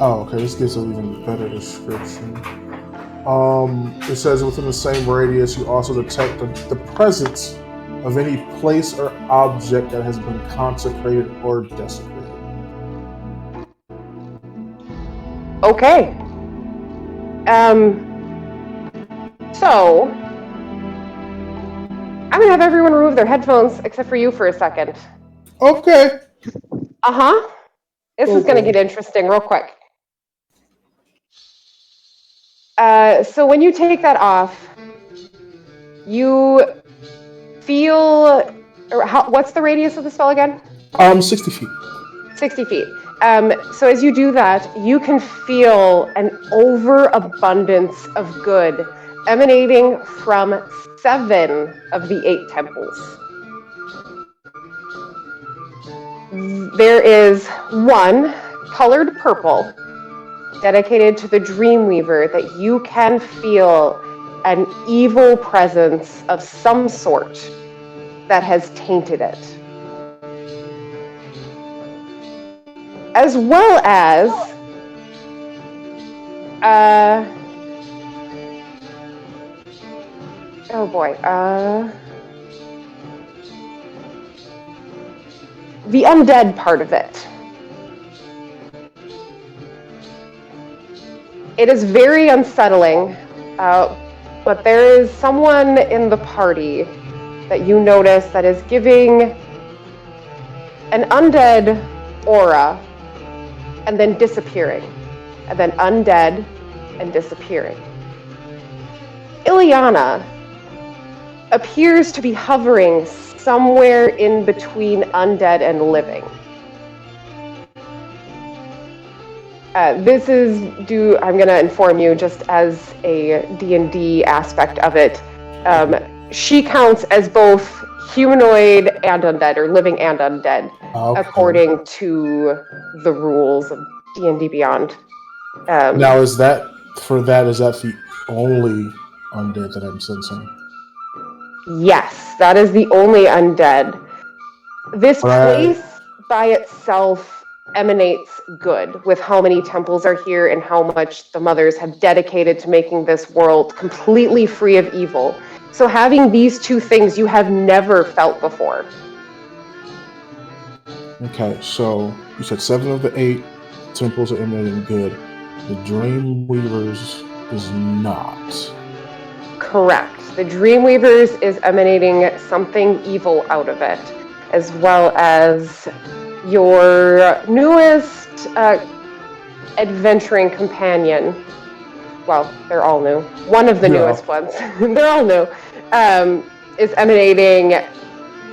Oh, okay, this gives an even better description. It says within the same radius, you also detect the presence of any place or object that has been consecrated or desecrated. Okay. So I'm gonna have everyone remove their headphones except for you for a second. Okay. Uh-huh. This is gonna get interesting real quick. So when you take that off, you feel, what's the radius of the spell again? 60 feet. 60 feet. So as you do that, you can feel an overabundance of good emanating from 7 of the 8 temples. There is one colored purple dedicated to the Dreamweaver that you can feel an evil presence of some sort that has tainted it. As well as oh boy, the undead part of it. It is very unsettling, but there is someone in the party that you notice that is giving an undead aura and then disappearing, and then undead and disappearing. Ileana appears to be hovering somewhere in between undead and living. This is due, I'm going to inform you, just as a D&D aspect of it. She counts as both humanoid and undead, or living and undead, according to the rules of D&D Beyond. Now, is that the only undead that I'm sensing? Yes, that is the only undead. This place by itself emanates good with how many temples are here and how much the mothers have dedicated to making this world completely free of evil. So having these two things you have never felt before. Okay, so you said 7 of the 8 temples are emanating good. The Dreamweavers is not. Correct. The Dreamweavers is emanating something evil out of it, as well as your newest adventuring companion. Well, they're all new. One of the newest ones. They're all new. Is emanating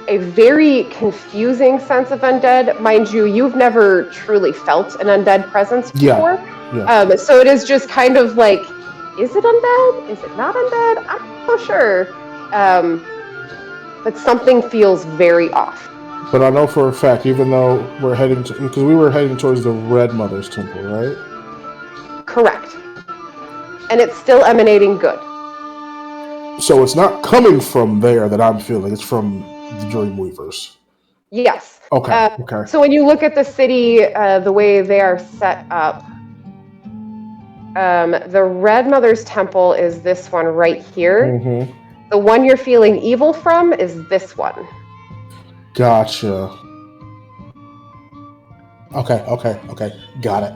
a very confusing sense of undead. Mind you, you've never truly felt an undead presence before. Yeah. So it is just kind of like, is it undead? Is it not undead? I'm not so sure. But something feels very off. But I know for a fact, even though we're heading to, because we were heading towards the Red Mother's Temple, right? Correct. And it's still emanating good. So it's not coming from there that I'm feeling, it's from the Dreamweavers. Yes. Okay, okay. So when you look at the city, the way they are set up, the Red Mother's Temple is this one right here. Mm-hmm. The one you're feeling evil from is this one. Gotcha. Okay. Got it.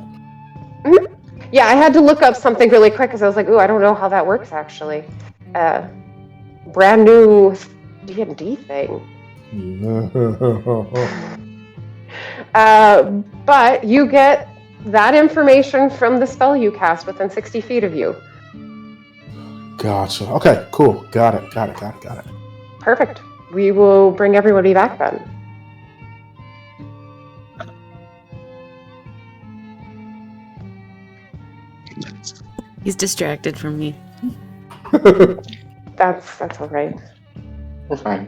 Mm-hmm. Yeah, I had to look up something really quick because I was like, ooh, I don't know how that works actually. Brand new D&D thing. But you get that information from the spell you cast within 60 feet of you. Gotcha. Okay, cool. Got it. Perfect. We will bring everybody back then. He's distracted from me. That's all right. We're fine.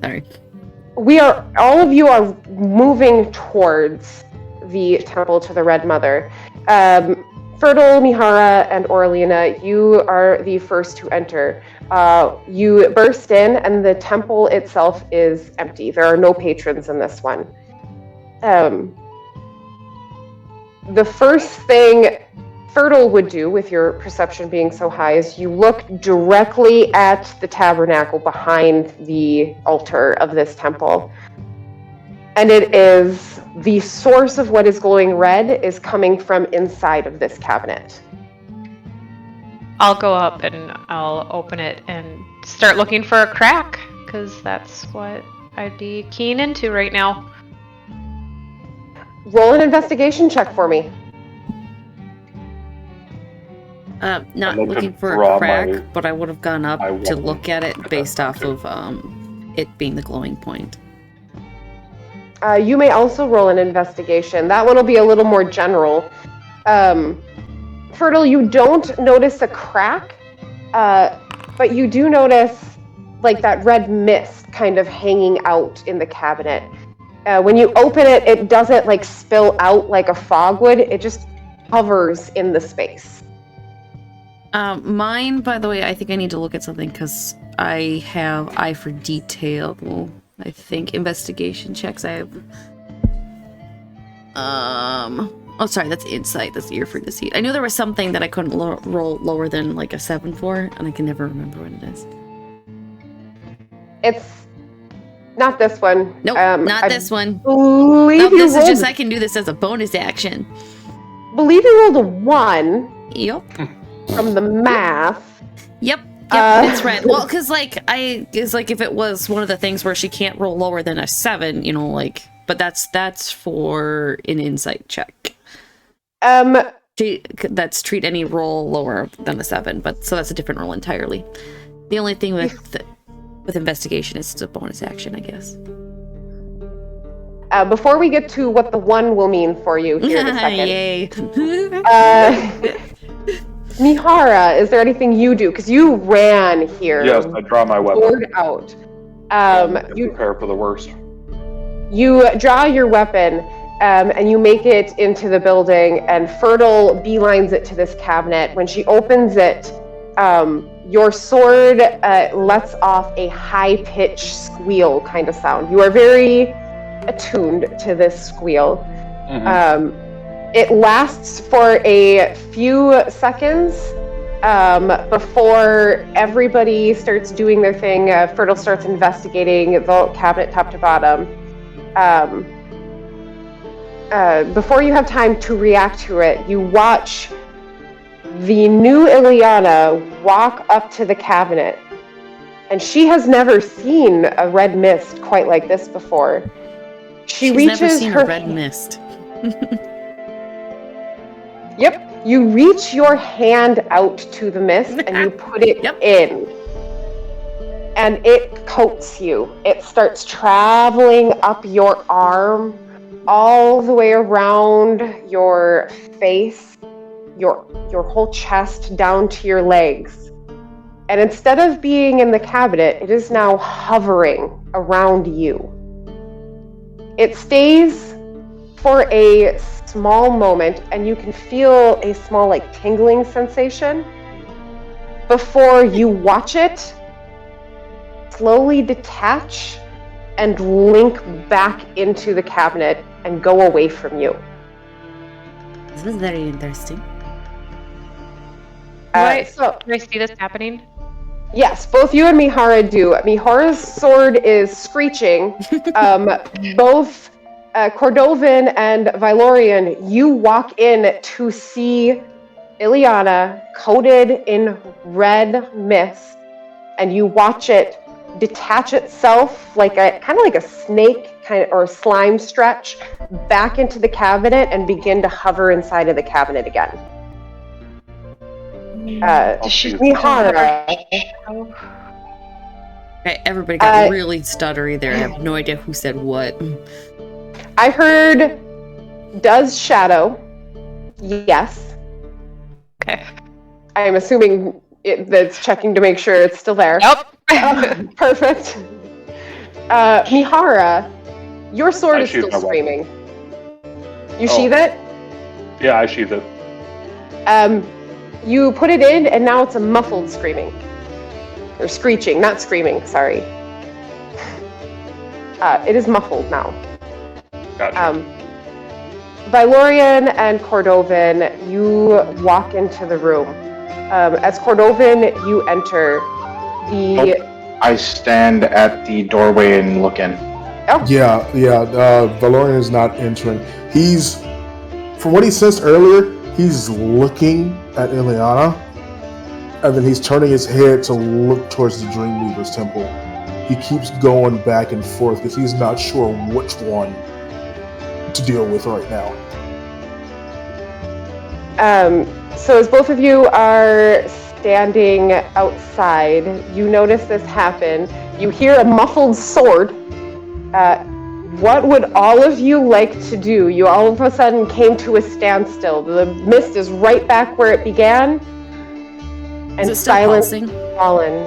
Sorry. All of you are moving towards the temple to the Red Mother. Fertile, Mihara, and Orlina, you are the first to enter. You burst in, and the temple itself is empty. There are no patrons in this one. The first thing Fertile would do, with your perception being so high, is you look directly at the tabernacle behind the altar of this temple. And it is the source of what is glowing red is coming from inside of this cabinet. I'll go up and I'll open it and start looking for a crack, because that's what I'd be keen into right now. Roll an investigation check for me. Not I'd like looking to for draw a crack, my- but I would have gone up I to won't. look at it based off of it being the glowing point. You may also roll an investigation. That one will be a little more general. Fertile, you don't notice a crack, but you do notice like that red mist kind of hanging out in the cabinet. When you open it, it doesn't like spill out like a fog would. It just hovers in the space. Mine, by the way, I think I need to look at something because I have eye for detail. I think investigation checks. I have. Oh, sorry, that's insight. That's ear for deceit. I knew there was something that I couldn't roll lower than like a 7 for, and I can never remember what it is. It's not this one. Nope, not this one. Believe Nope, you this is rolled, just I can do this as a bonus action. believe you rolled a 1 Yep. from the math. Yep. It's red. Well, because if it was one of the things where she can't roll lower than a 7, you know, like, but that's for an insight check. That's treat any roll lower than a 7, but so that's a different roll entirely. The only thing with investigation is it's a bonus action, I guess. Before we get to what the 1 will mean for you here in a second. Yay. Mihara, is there anything you do? Because you ran here. Yes, I draw my weapon. Sword out. You prepare for the worst. You draw your weapon, and you make it into the building, and Fertile beelines it to this cabinet. When she opens it, your sword lets off a high-pitched squeal kind of sound. You are very attuned to this squeal. It lasts for a few seconds before everybody starts doing their thing. Fertile starts investigating the cabinet top to bottom. Before you have time to react to it, you watch the new Ileana walk up to the cabinet. And she has never seen a red mist quite like this before. She's reaches never seen her a red mist. Yep. You reach your hand out to the mist and you put it in. And it coats you. It starts traveling up your arm, all the way around your face, your whole chest, down to your legs. And instead of being in the cabinet, it is now hovering around you. It stays for a small moment, and you can feel a small, like, tingling sensation before you watch it slowly detach and link back into the cabinet and go away from you. This is very interesting. Do I see this happening? Yes, both you and Mihara do. Mihara's sword is screeching. Both Cordovan and Vylorian, you walk in to see Ileana coated in red mist, and you watch it detach itself like a kind of like a snake or slime stretch back into the cabinet and begin to hover inside of the cabinet again. Mihara. Okay, everybody got really stuttery there. I have no idea who said what. I heard, does Shadow? Yes. Okay. I am assuming that's checking to make sure it's still there. Nope. Perfect. Mihara, your sword is still screaming. You sheath it? Yeah, I sheath it. You put it in, and now it's a muffled screaming. Or screeching, not screaming, sorry. It is muffled now. Gotcha. Vylorian and Cordovan, you walk into the room. As Cordovan, you enter I stand at the doorway and look in. Oh. Yeah. Valorian is not entering. He's, from what he says earlier, he's looking at Ileana, and then he's turning his head to look towards the Dreamweaver's temple. He keeps going back and forth because he's not sure which one to deal with right now. So as both of you are standing outside, you notice this happen. You hear a muffled sword. What would all of you like to do? You all of a sudden came to a standstill. The mist is right back where it began. And is it still silence pulsing? Fallen.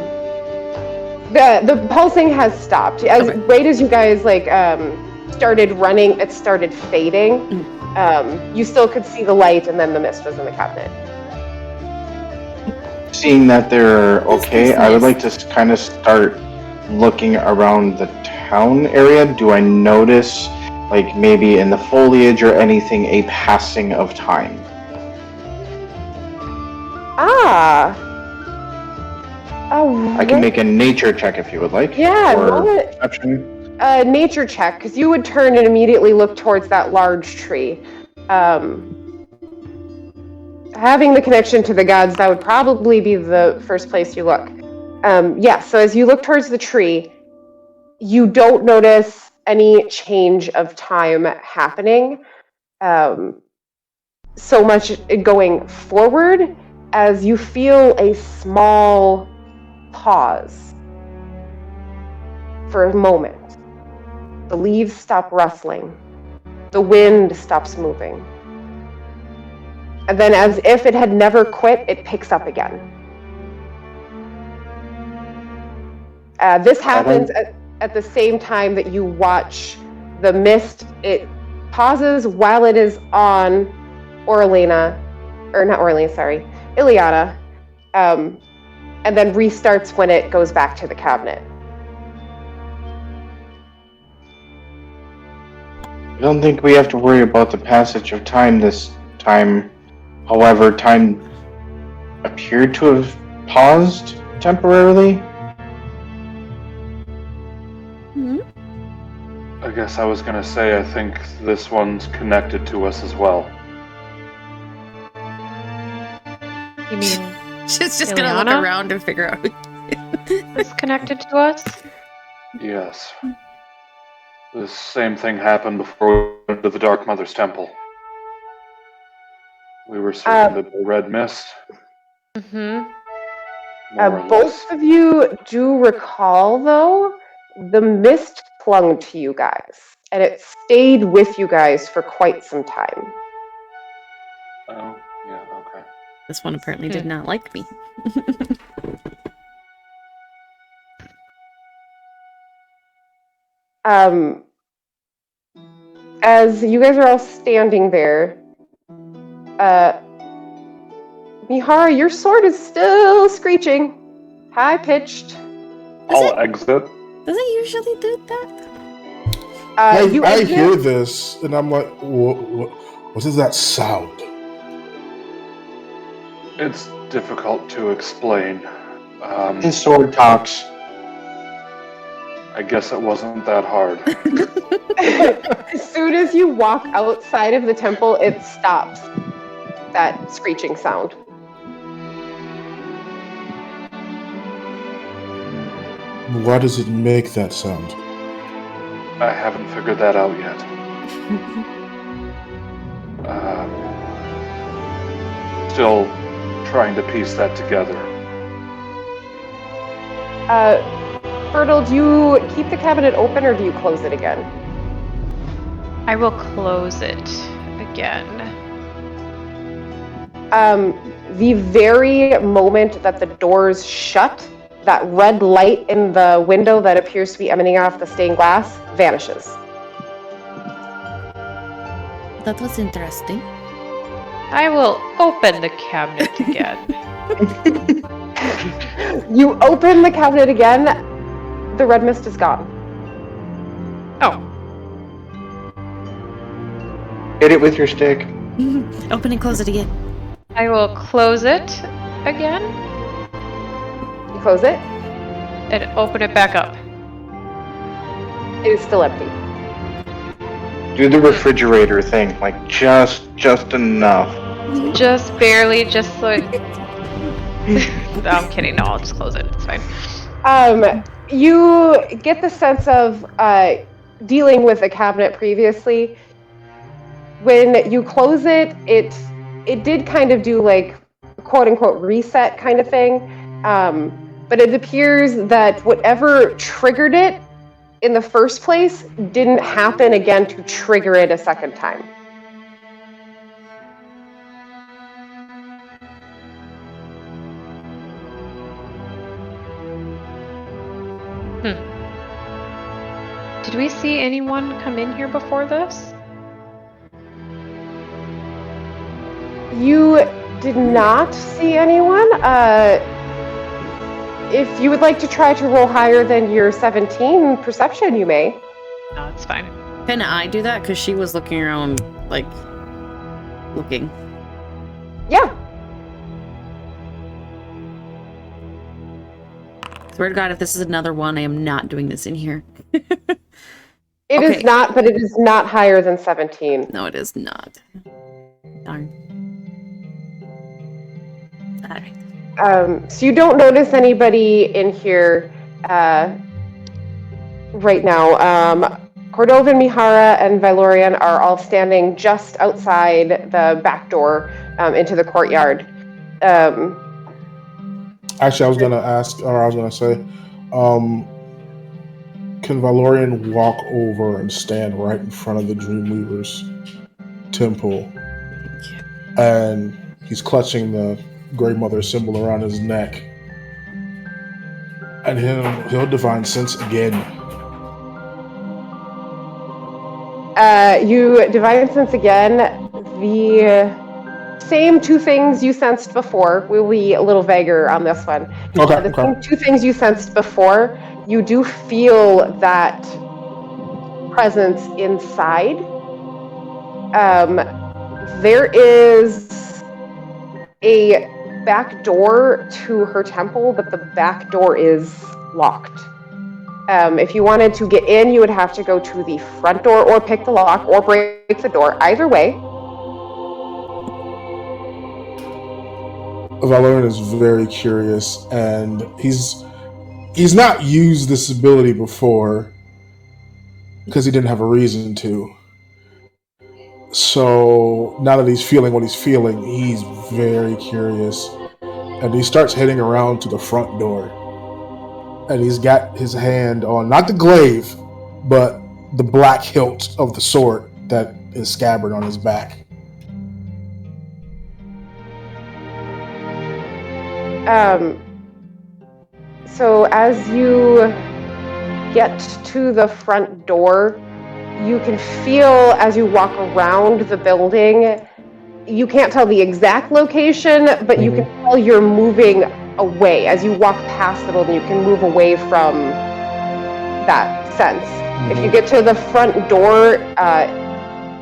The pulsing has stopped. Right as you guys started running, it started fading. You still could see the light, and then the mist was in the cabinet. Seeing that they're okay, I would like to kind of start looking around the town area. Do I notice, like maybe in the foliage or anything, a passing of time? I can make a nature check if you would like. Yeah, or perception. Nature check, because you would turn and immediately look towards that large tree. Having the connection to the gods, that would probably be the first place you look. So as you look towards the tree, you don't notice any change of time happening. So much going forward as you feel a small pause for a moment. The leaves stop rustling. The wind stops moving. And then, as if it had never quit, it picks up again. This happens at the same time that you watch the mist. It pauses while it is on Ileana. and then restarts when it goes back to the cabinet. I don't think we have to worry about the passage of time this time. However, time appeared to have paused temporarily. I guess I was gonna say, I think this one's connected to us as well. You mean She's just gonna look Ileana? around and figure out. it's connected to us? Yes. The same thing happened before we went to the Dark Mother's temple. We were surrounded by red mist. Mm-hmm. More or Both less. of you do recall, though, the mist clung to you guys, and it stayed with you guys for quite some time. Oh, yeah, okay. This one apparently did not like me. As you guys are all standing there, Mihara, your sword is still screeching, high-pitched. I'll exit. Does it usually do that? I exit- hear this, and I'm like, what is that sound? It's difficult to explain. His sword talks. I guess it wasn't that hard. As soon as you walk outside of the temple, it stops. That screeching sound. Why does it make that sound? I haven't figured that out yet. Still trying to piece that together. Riddle, do you keep the cabinet open or do you close it again? I will close it again. The very moment that the doors shut, that red light in the window that appears to be emanating off the stained glass vanishes. That was interesting. I will open the cabinet again. You open the cabinet again, the red mist is gone. Oh, Hit it with your stick. Open and close it again. I will close it again You close it, and open it back up. it is still empty. Do the refrigerator thing, like just enough. Just barely, just like. No, I'm kidding. No, I'll just close it. It's fine. You get the sense of dealing with a cabinet previously. When you close it, it did kind of do like quote unquote reset kind of thing. But it appears that whatever triggered it in the first place didn't happen again to trigger it a second time. Did we see anyone come in here before this? You did not see anyone. If you would like to try to roll higher than your 17 perception, you may. No, it's fine. Can I do that? Because she was looking around, like, looking. Yeah. Swear to God, if this is another one, I am not doing this in here. It is Okay. not, but it is not higher than 17. No, it is not. Darn. Alright. So you don't notice anybody in here right now. Cordovan, Mihara, and Valorian are all standing just outside the back door into the courtyard. Actually, I was gonna ask, or I was gonna say, can Valorian walk over and stand right in front of the Dreamweaver's temple? And he's clutching the Grey Mother symbol around his neck. And he'll divine sense again. You divine sense again. The same two things you sensed before. We'll be a little vaguer on this one. Okay. Same two things you sensed before. You do feel that presence inside. There is a back door to her temple, but the back door is locked. If you wanted to get in, you would have to go to the front door or pick the lock or break the door. Either way. Valerian is very curious, and he's not used this ability before because he didn't have a reason to. So now that he's feeling what he's feeling, he's very curious, and he starts heading around to the front door. And he's got his hand on not the glaive, but the black hilt of the sword that is scabbard on his back. So as you get to the front door, you can feel as you walk around the building, you can't tell the exact location, but you can tell you're moving away. As you walk past the building, you can move away from that sense. If you get to the front door,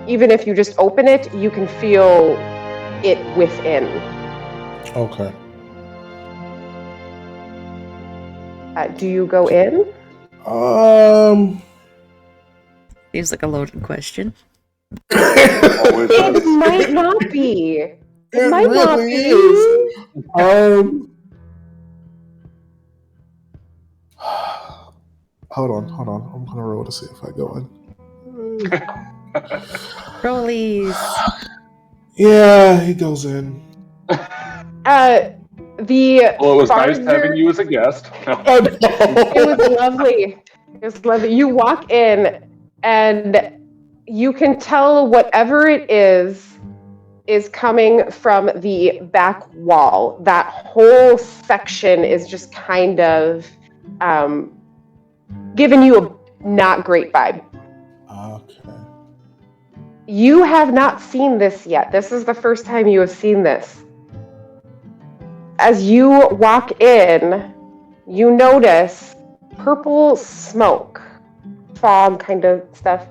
even if you just open it, you can feel it within. Okay. Do you go in? Seems like a loaded question. It might not be. It might really not be. Is. Hold on. I'm gonna roll to see if I go in. Rollies. Yeah, he goes in. Well, it was nice having you as a guest. It was lovely. It was lovely. You walk in, and you can tell whatever it is coming from the back wall. That whole section is just kind of giving you a not great vibe. Okay. You have not seen this yet. This is the first time you have seen this. As you walk in, you notice purple smoke, fog kind of stuff,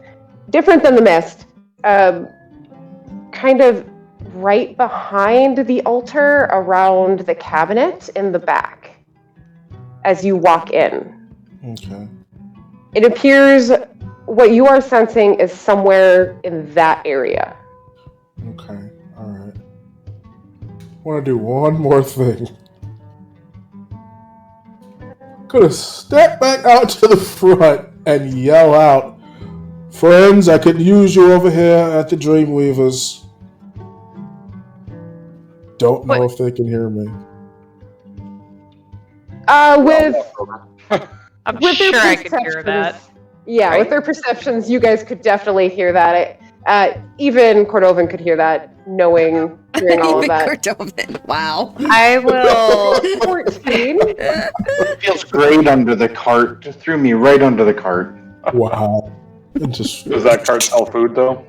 different than the mist, kind of right behind the altar around the cabinet in the back as you walk in. Okay. It appears what you are sensing is somewhere in that area. Okay. All right. I want to do one more thing. Gonna step back out to the front and yell out, "Friends, I could use you over here at the Dreamweavers." Don't know if they can hear me. With sure their I could hear that. perceptions- Yeah, Right? with their perceptions, you guys could definitely hear that. Even Cordovan could hear that, hearing all of Even that. Cordovan. Wow. I will. 14. It feels great under the cart. Just threw me right under the cart. Wow. It just Does that cart sell food, though?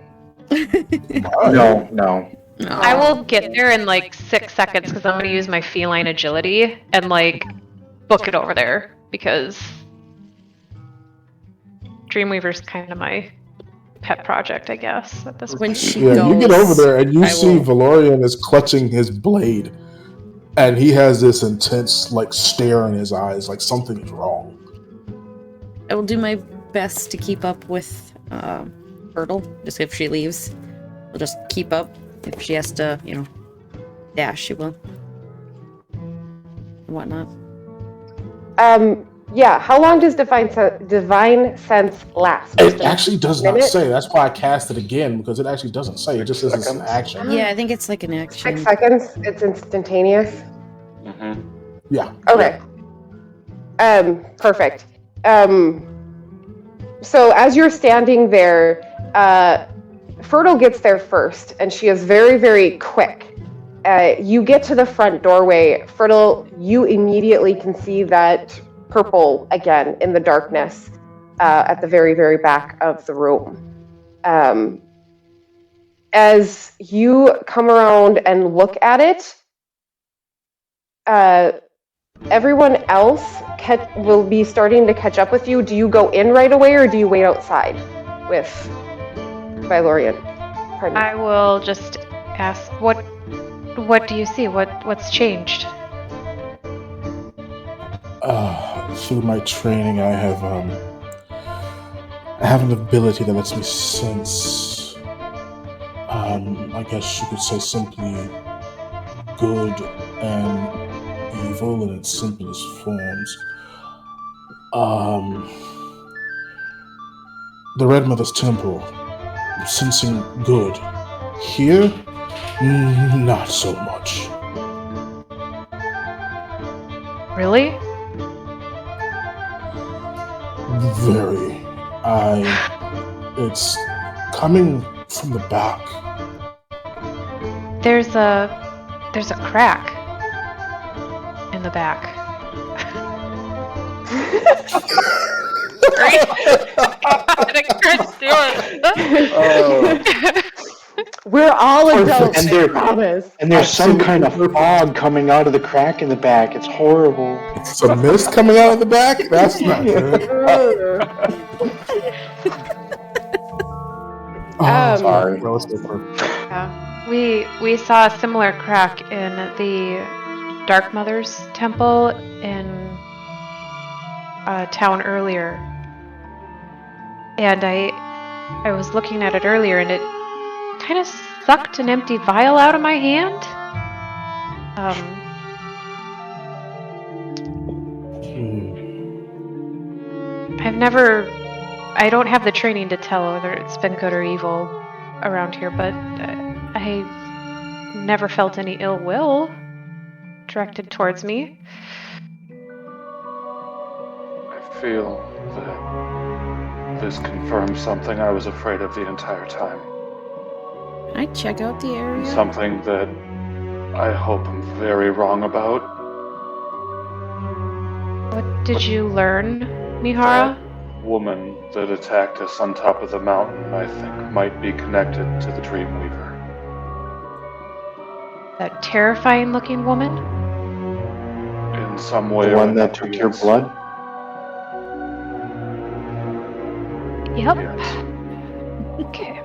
No. I will get there in like 6 seconds because I'm going to use my feline agility and like book it over there because Dreamweaver's kind of my pet project, I guess, at this When point. she yeah, goes, you get over there and you I see will- Valerian is clutching his blade, and he has this intense like stare in his eyes, like something is wrong. I will do my best to keep up with Riddle. Just if she leaves, we'll just keep up. If she has to, dash, she will. And whatnot. Yeah, how long does Divine Sense last? It actually does not minute? say. That's why I cast it again, because it actually doesn't say. It just says it's an Seconds. action. Yeah, I think it's like an action. 6 seconds? It's instantaneous? Mm-hmm. Yeah. Okay. Perfect. So as you're standing there, Fertile gets there first, and she is very, very quick. You get to the front doorway. Fertile, you immediately can see that purple again in the darkness at the very, very back of the room. as you come around and look at it, everyone else will be starting to catch up with you. Do you go in right away, or do you wait outside with Valorian? Pardon me. I will just ask, what do you see? What's changed? Through my training, I have an ability that lets me sense, I guess you could say simply, good and evil in its simplest forms. The Red Mother's Temple, sensing good. Here, not so much. Really? Very. It's coming from the back. There's a crack in the back. We're all adults, And I promise. And there's some kind of fog coming out of the crack in the back. It's horrible. Some mist coming out of the back? That's not good. Sorry. Well, it's different. Yeah. We saw a similar crack in the Dark Mother's temple in a town earlier. And I was looking at it earlier, and it kind of sucked an empty vial out of my hand. I don't have the training to tell whether it's been good or evil around here, but I never felt any ill will directed towards me. I feel that this confirms something I was afraid of the entire time. Can I check out the area? Something that I hope I'm very wrong about. What did you learn, Mihara? That woman that attacked us on top of the mountain, I think, might be connected to the Dreamweaver. That terrifying-looking woman? In some way The or one that another, took your yes. blood? Yep. Yes. Okay.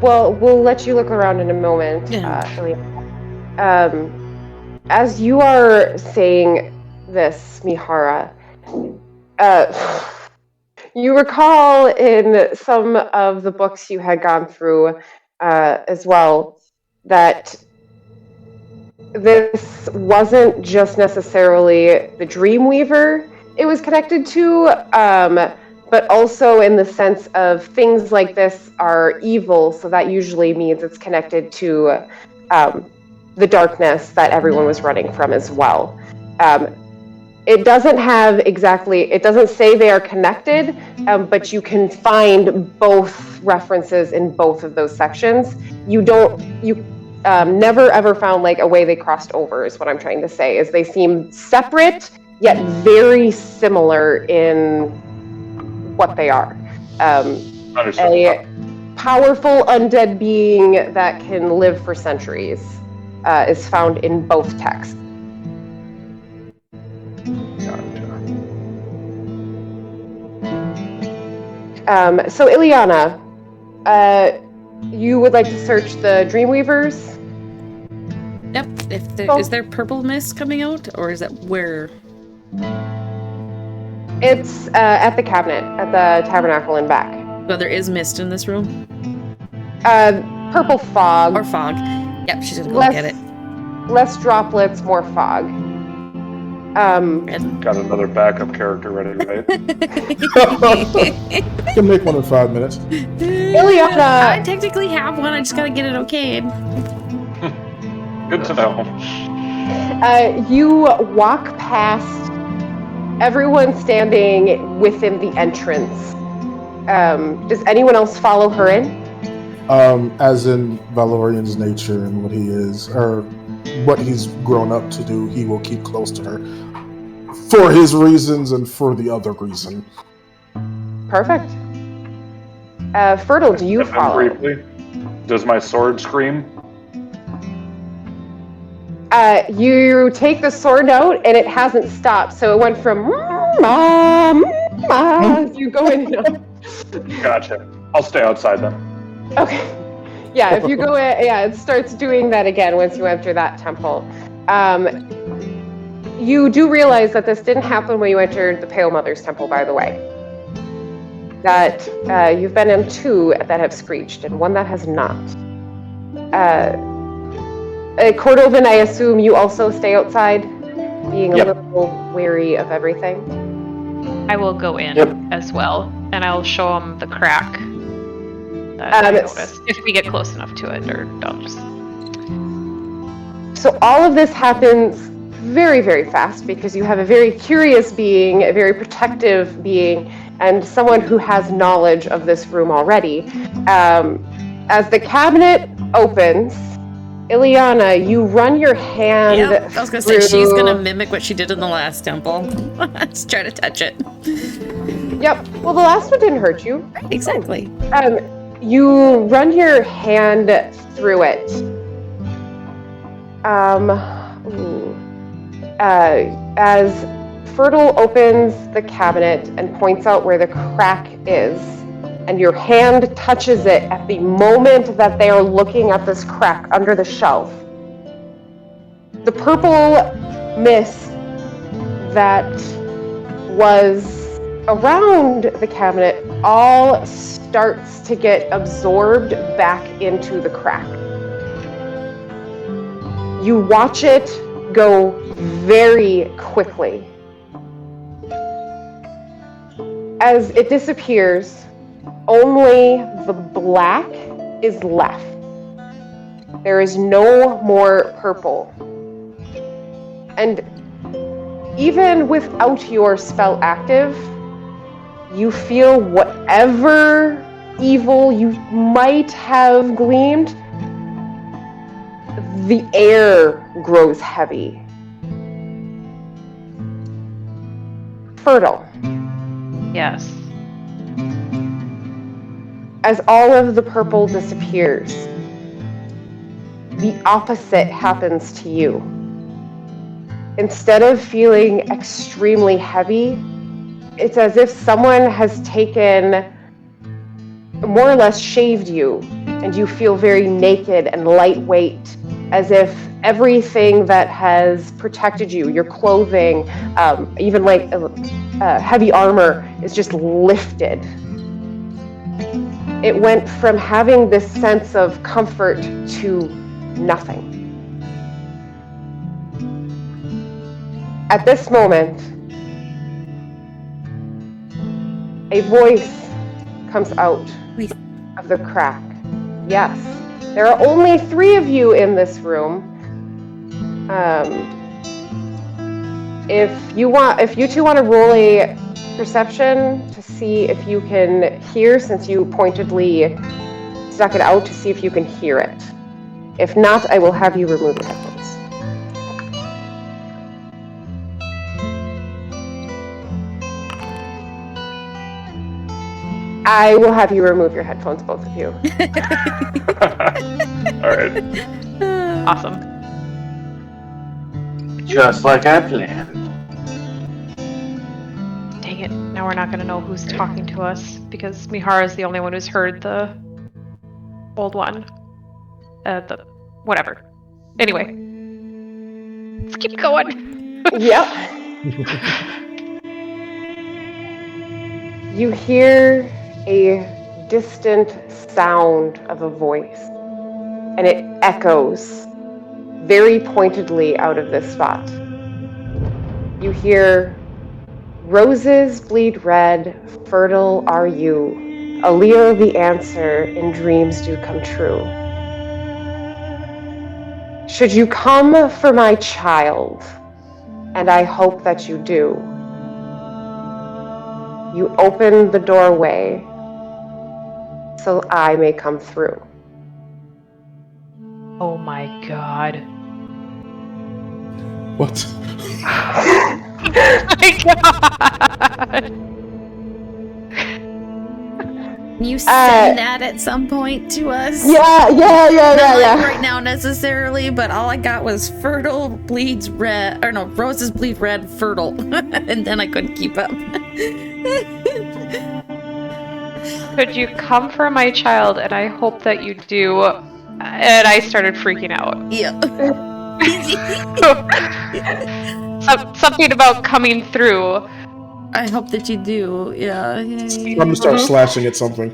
Well, we'll let you look around in a moment, Yeah. Ilya. As you are saying this, Mihara, you recall in some of the books you had gone through as well that this wasn't just necessarily the Dreamweaver it was connected to, but also in the sense of things like this are evil, so that usually means it's connected to the darkness that everyone was running from as well. It doesn't say they are connected, but you can find both references in both of those sections. You never ever found like a way they crossed over, is what I'm trying to say, is they seem separate, yet very similar in what they are. A powerful undead being that can live for centuries is found in both texts. So Ileana, you would like to search the Dreamweavers? Yep. Is there purple mist coming out, or is that where? It's at the cabinet, at the tabernacle and back. Well, there is mist in this room. Purple fog. Or fog. Yep, she's gonna go look at it. Less droplets, more fog. Got another backup character ready, right? You can make one in 5 minutes. Ileana! I technically have one, I just gotta get it okayed. Good to know. You walk past everyone standing within the entrance. Does anyone else follow her in? As in Valorian's nature and what he is, or what he's grown up to do, he will keep close to her. For his reasons and for the other reason. Perfect. Fertile, do you Step in follow? briefly. Does my sword scream? You take the sword out, and it hasn't stopped. So it went from mom, you go in. Gotcha. I'll stay outside then. Okay. Yeah, if you go in, yeah, it starts doing that again once you enter that temple. You do realize that this didn't happen when you entered the Pale Mother's temple, by the way. That you've been in 2 that have screeched and 1 that has not. Cordovan, I assume you also stay outside, being a little wary of everything. I will go in as well, and I'll show him the crack that I noticed. If we get close enough to it, or I'll just... So all of this happens very, very fast because you have a very curious being, a very protective being, and someone who has knowledge of this room already. As the cabinet opens, Ileana, you run your hand Yep, I was gonna say, she's gonna mimic what she did in the last temple. Let's try to touch it. Yep, well, the last one didn't hurt you. Right, exactly. You run your hand through it. As Fertile opens the cabinet and points out where the crack is, and your hand touches it at the moment that they are looking at this crack under the shelf, the purple mist that was around the cabinet all starts to get absorbed back into the crack. You watch it go very quickly. As it disappears, only the black is left. There is no more purple. And even without your spell active, you feel whatever evil you might have gleamed, the air grows heavy. Fertile. Yes. As all of the purple disappears, the opposite happens to you. Instead of feeling extremely heavy, it's as if someone has taken, more or less shaved you, and you feel very naked and lightweight, as if everything that has protected you, your clothing, even like heavy armor, is just lifted. It went from having this sense of comfort to nothing. At this moment, a voice comes out of the crack. Yes, there are only 3 of you in this room. If you two want to roll a perception to see if you can hear, since you pointedly stuck it out, to see if you can hear it. If not, I will have you remove your headphones. I will have you remove your headphones, both of you. All right. Awesome. Just like I planned. Dang it. Now we're not going to know who's talking to us, because Mihara is the only one who's heard the old one. Whatever. Anyway. Let's keep going. Yep. You hear a distant sound of a voice, and it echoes very pointedly out of this spot. You hear, "Roses bleed red, fertile are you. Allele the answer, and dreams do come true. Should you come for my child, and I hope that you do, you open the doorway so I may come through." Oh my god. What? Oh my god! you send that at some point to us? Yeah. Not like right now necessarily, but all I got was fertile bleeds red, or no, roses bleed red, fertile, and then I couldn't keep up. Could you come for my child? And I hope that you do. And I started freaking out. Yeah. Something about coming through. I hope that you do. Yeah. I'm gonna start slashing at something.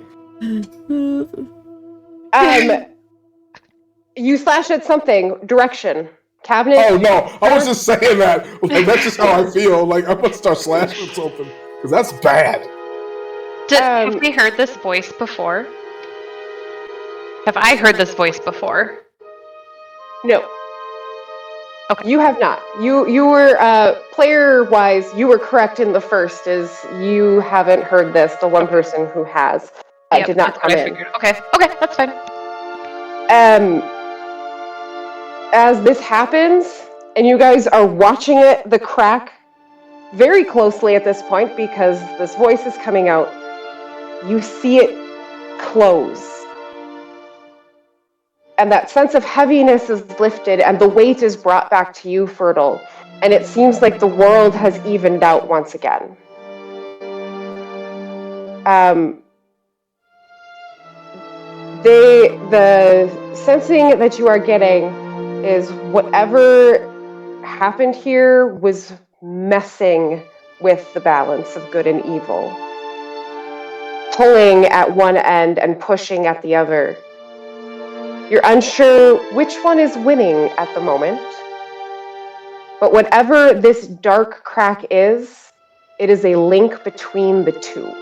You slash at something. Direction. Cabinet. Oh no! I was just saying that. Like, that's just how I feel. Like I'm gonna start slashing at something because that's bad. Have we heard this voice before? Have I heard this voice before? No. Okay. You have not. You were player-wise, you were correct in the first. Is you haven't heard this. The one person who has did not come in. Okay, that's fine. As this happens, and you guys are watching the crack very closely at this point because this voice is coming out. You see it close. And that sense of heaviness is lifted, and the weight is brought back to you, Fertile. And it seems like the world has evened out once again. The sensing that you are getting is whatever happened here was messing with the balance of good and evil. Pulling at one end and pushing at the other. You're unsure which one is winning at the moment, but whatever this dark crack is, it is a link between the two.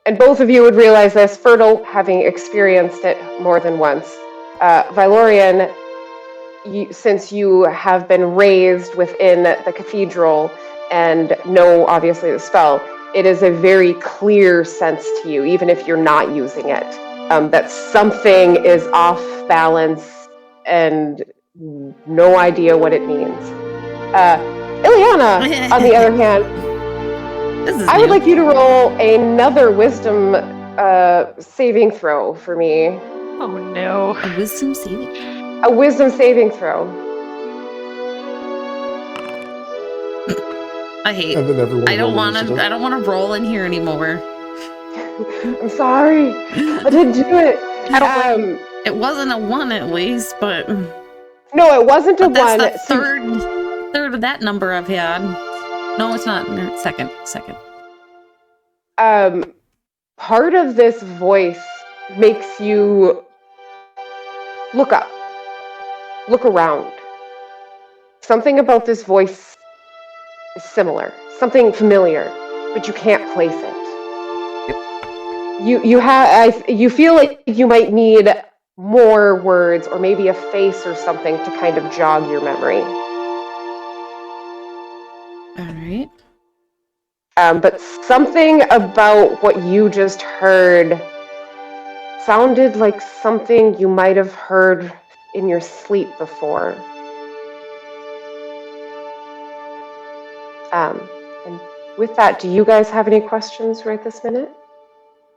And both of you would realize this, Fertile, having experienced it more than once. Valorian, since you have been raised within the cathedral and know, obviously, the spell, it is a very clear sense to you, even if you're not using it, that something is off balance and no idea what it means. Ileana, on the other hand, I would like you to roll another wisdom saving throw for me. Oh no. A wisdom saving? A wisdom saving throw. I hate. And then everyone I don't want to roll in here anymore. I'm sorry. I didn't do it. It wasn't a 1 at least, but no, it wasn't a 1. That's the third of that number I've had. No, it's not. Second. Part of this voice makes you look up, look around. Something about this voice is similar, something familiar, but you can't place it. You feel like you might need more words or maybe a face or something to kind of jog your memory. All right. But something about what you just heard sounded like something you might have heard in your sleep before. And with that, do you guys have any questions right this minute?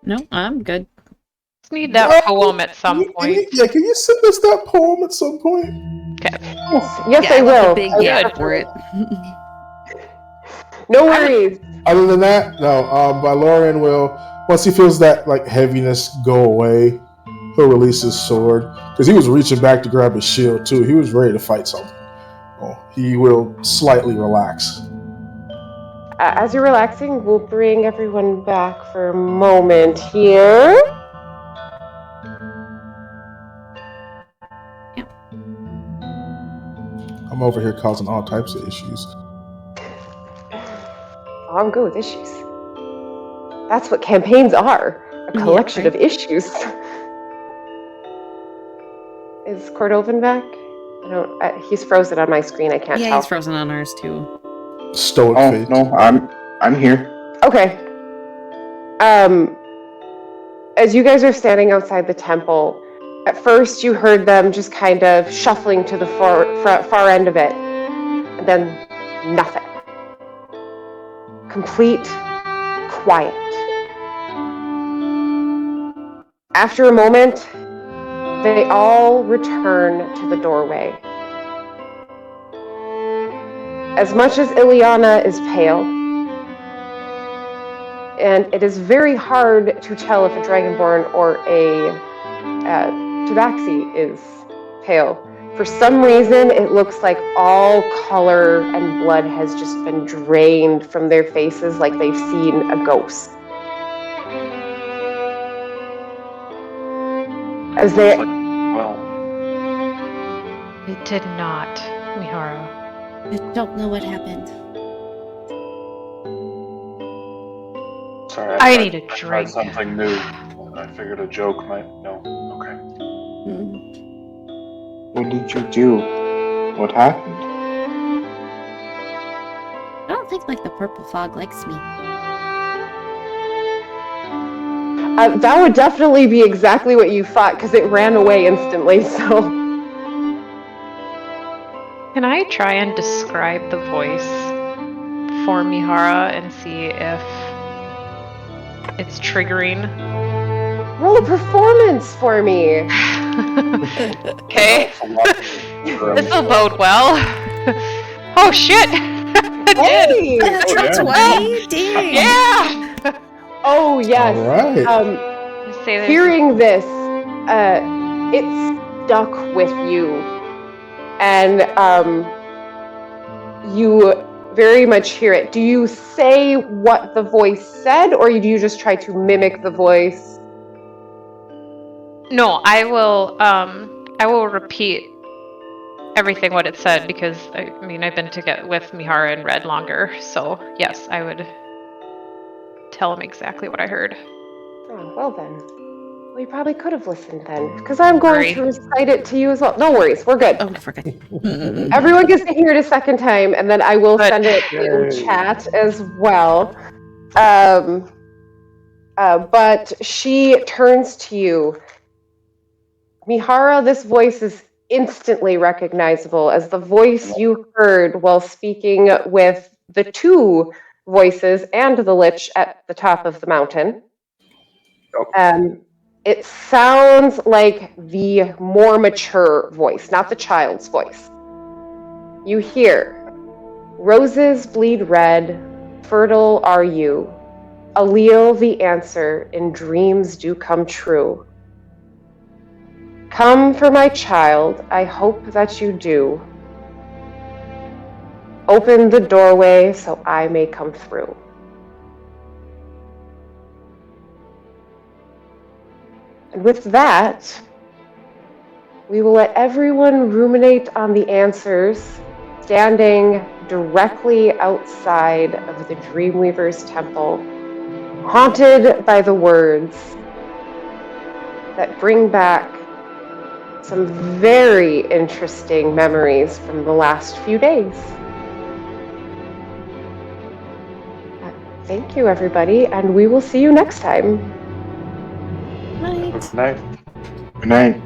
No, I'm good. Just need that poem at some point. Can you send us that poem at some point? Okay. Yes, I will. A big yeah for it. No worries. Other than that, no. Valorian will, once he feels that like heaviness go away, he'll release his sword because he was reaching back to grab his shield too. He was ready to fight something. He will slightly relax. As you're relaxing, we'll bring everyone back for a moment here. Yep. I'm over here causing all types of issues. Oh, I'm good with issues. That's what campaigns are. A collection of issues. Is Cordovan back? He's frozen on my screen. I can't tell. Yeah, he's frozen on ours too. Stoic fate. No, I'm here. Okay. As you guys are standing outside the temple, at first you heard them just kind of shuffling to the far end of it, and then nothing. Complete quiet. After a moment, they all return to the doorway. As much as Ileana is pale, and it is very hard to tell if a Dragonborn or a Tabaxi is pale. For some reason, it looks like all color and blood has just been drained from their faces, like they've seen a ghost. As they... Well, It did not, Mihara. I don't know what happened. sorry. I need a tried drink. something new. I figured a joke might. No. Okay. What did you do? What happened? I don't think like the purple fog likes me. that would definitely be exactly what you thought, because it ran away instantly, so... Can I try and describe the voice for Mihara and see if it's triggering? Roll a performance for me! Okay. This will bode well. Oh shit! It Hey! That's yeah. 20? Dang. did! Yeah! Oh, yes. All right. Let's say there's Hearing this, it stuck with you. And you very much hear it. Do you say what the voice said, or do you just try to mimic the voice? No, I will repeat everything what it said, because I mean I've been together with Mihara and Red longer, so yes, I would tell him exactly what I heard. Oh, well then. Well, you probably could have listened then, because I'm going to recite it to you as well. No worries, we're good. Oh, I forgot. Everyone gets to hear it a second time, and then I will But- send it in Yay. chat as well. But she turns to you. Mihara, this voice is instantly recognizable as the voice you heard while speaking with the two voices and the Lich at the top of the mountain. It sounds like the more mature voice, not the child's voice. You hear, "Roses bleed red, fertile are you. Allele the answer, and dreams do come true. Come for my child, I hope that you do. Open the doorway so I may come through." And with that, we will let everyone ruminate on the answers, standing directly outside of the Dreamweaver's temple, haunted by the words that bring back some very interesting memories from the last few days. Thank you, everybody, and we will see you next time. Right. Good night. Good night.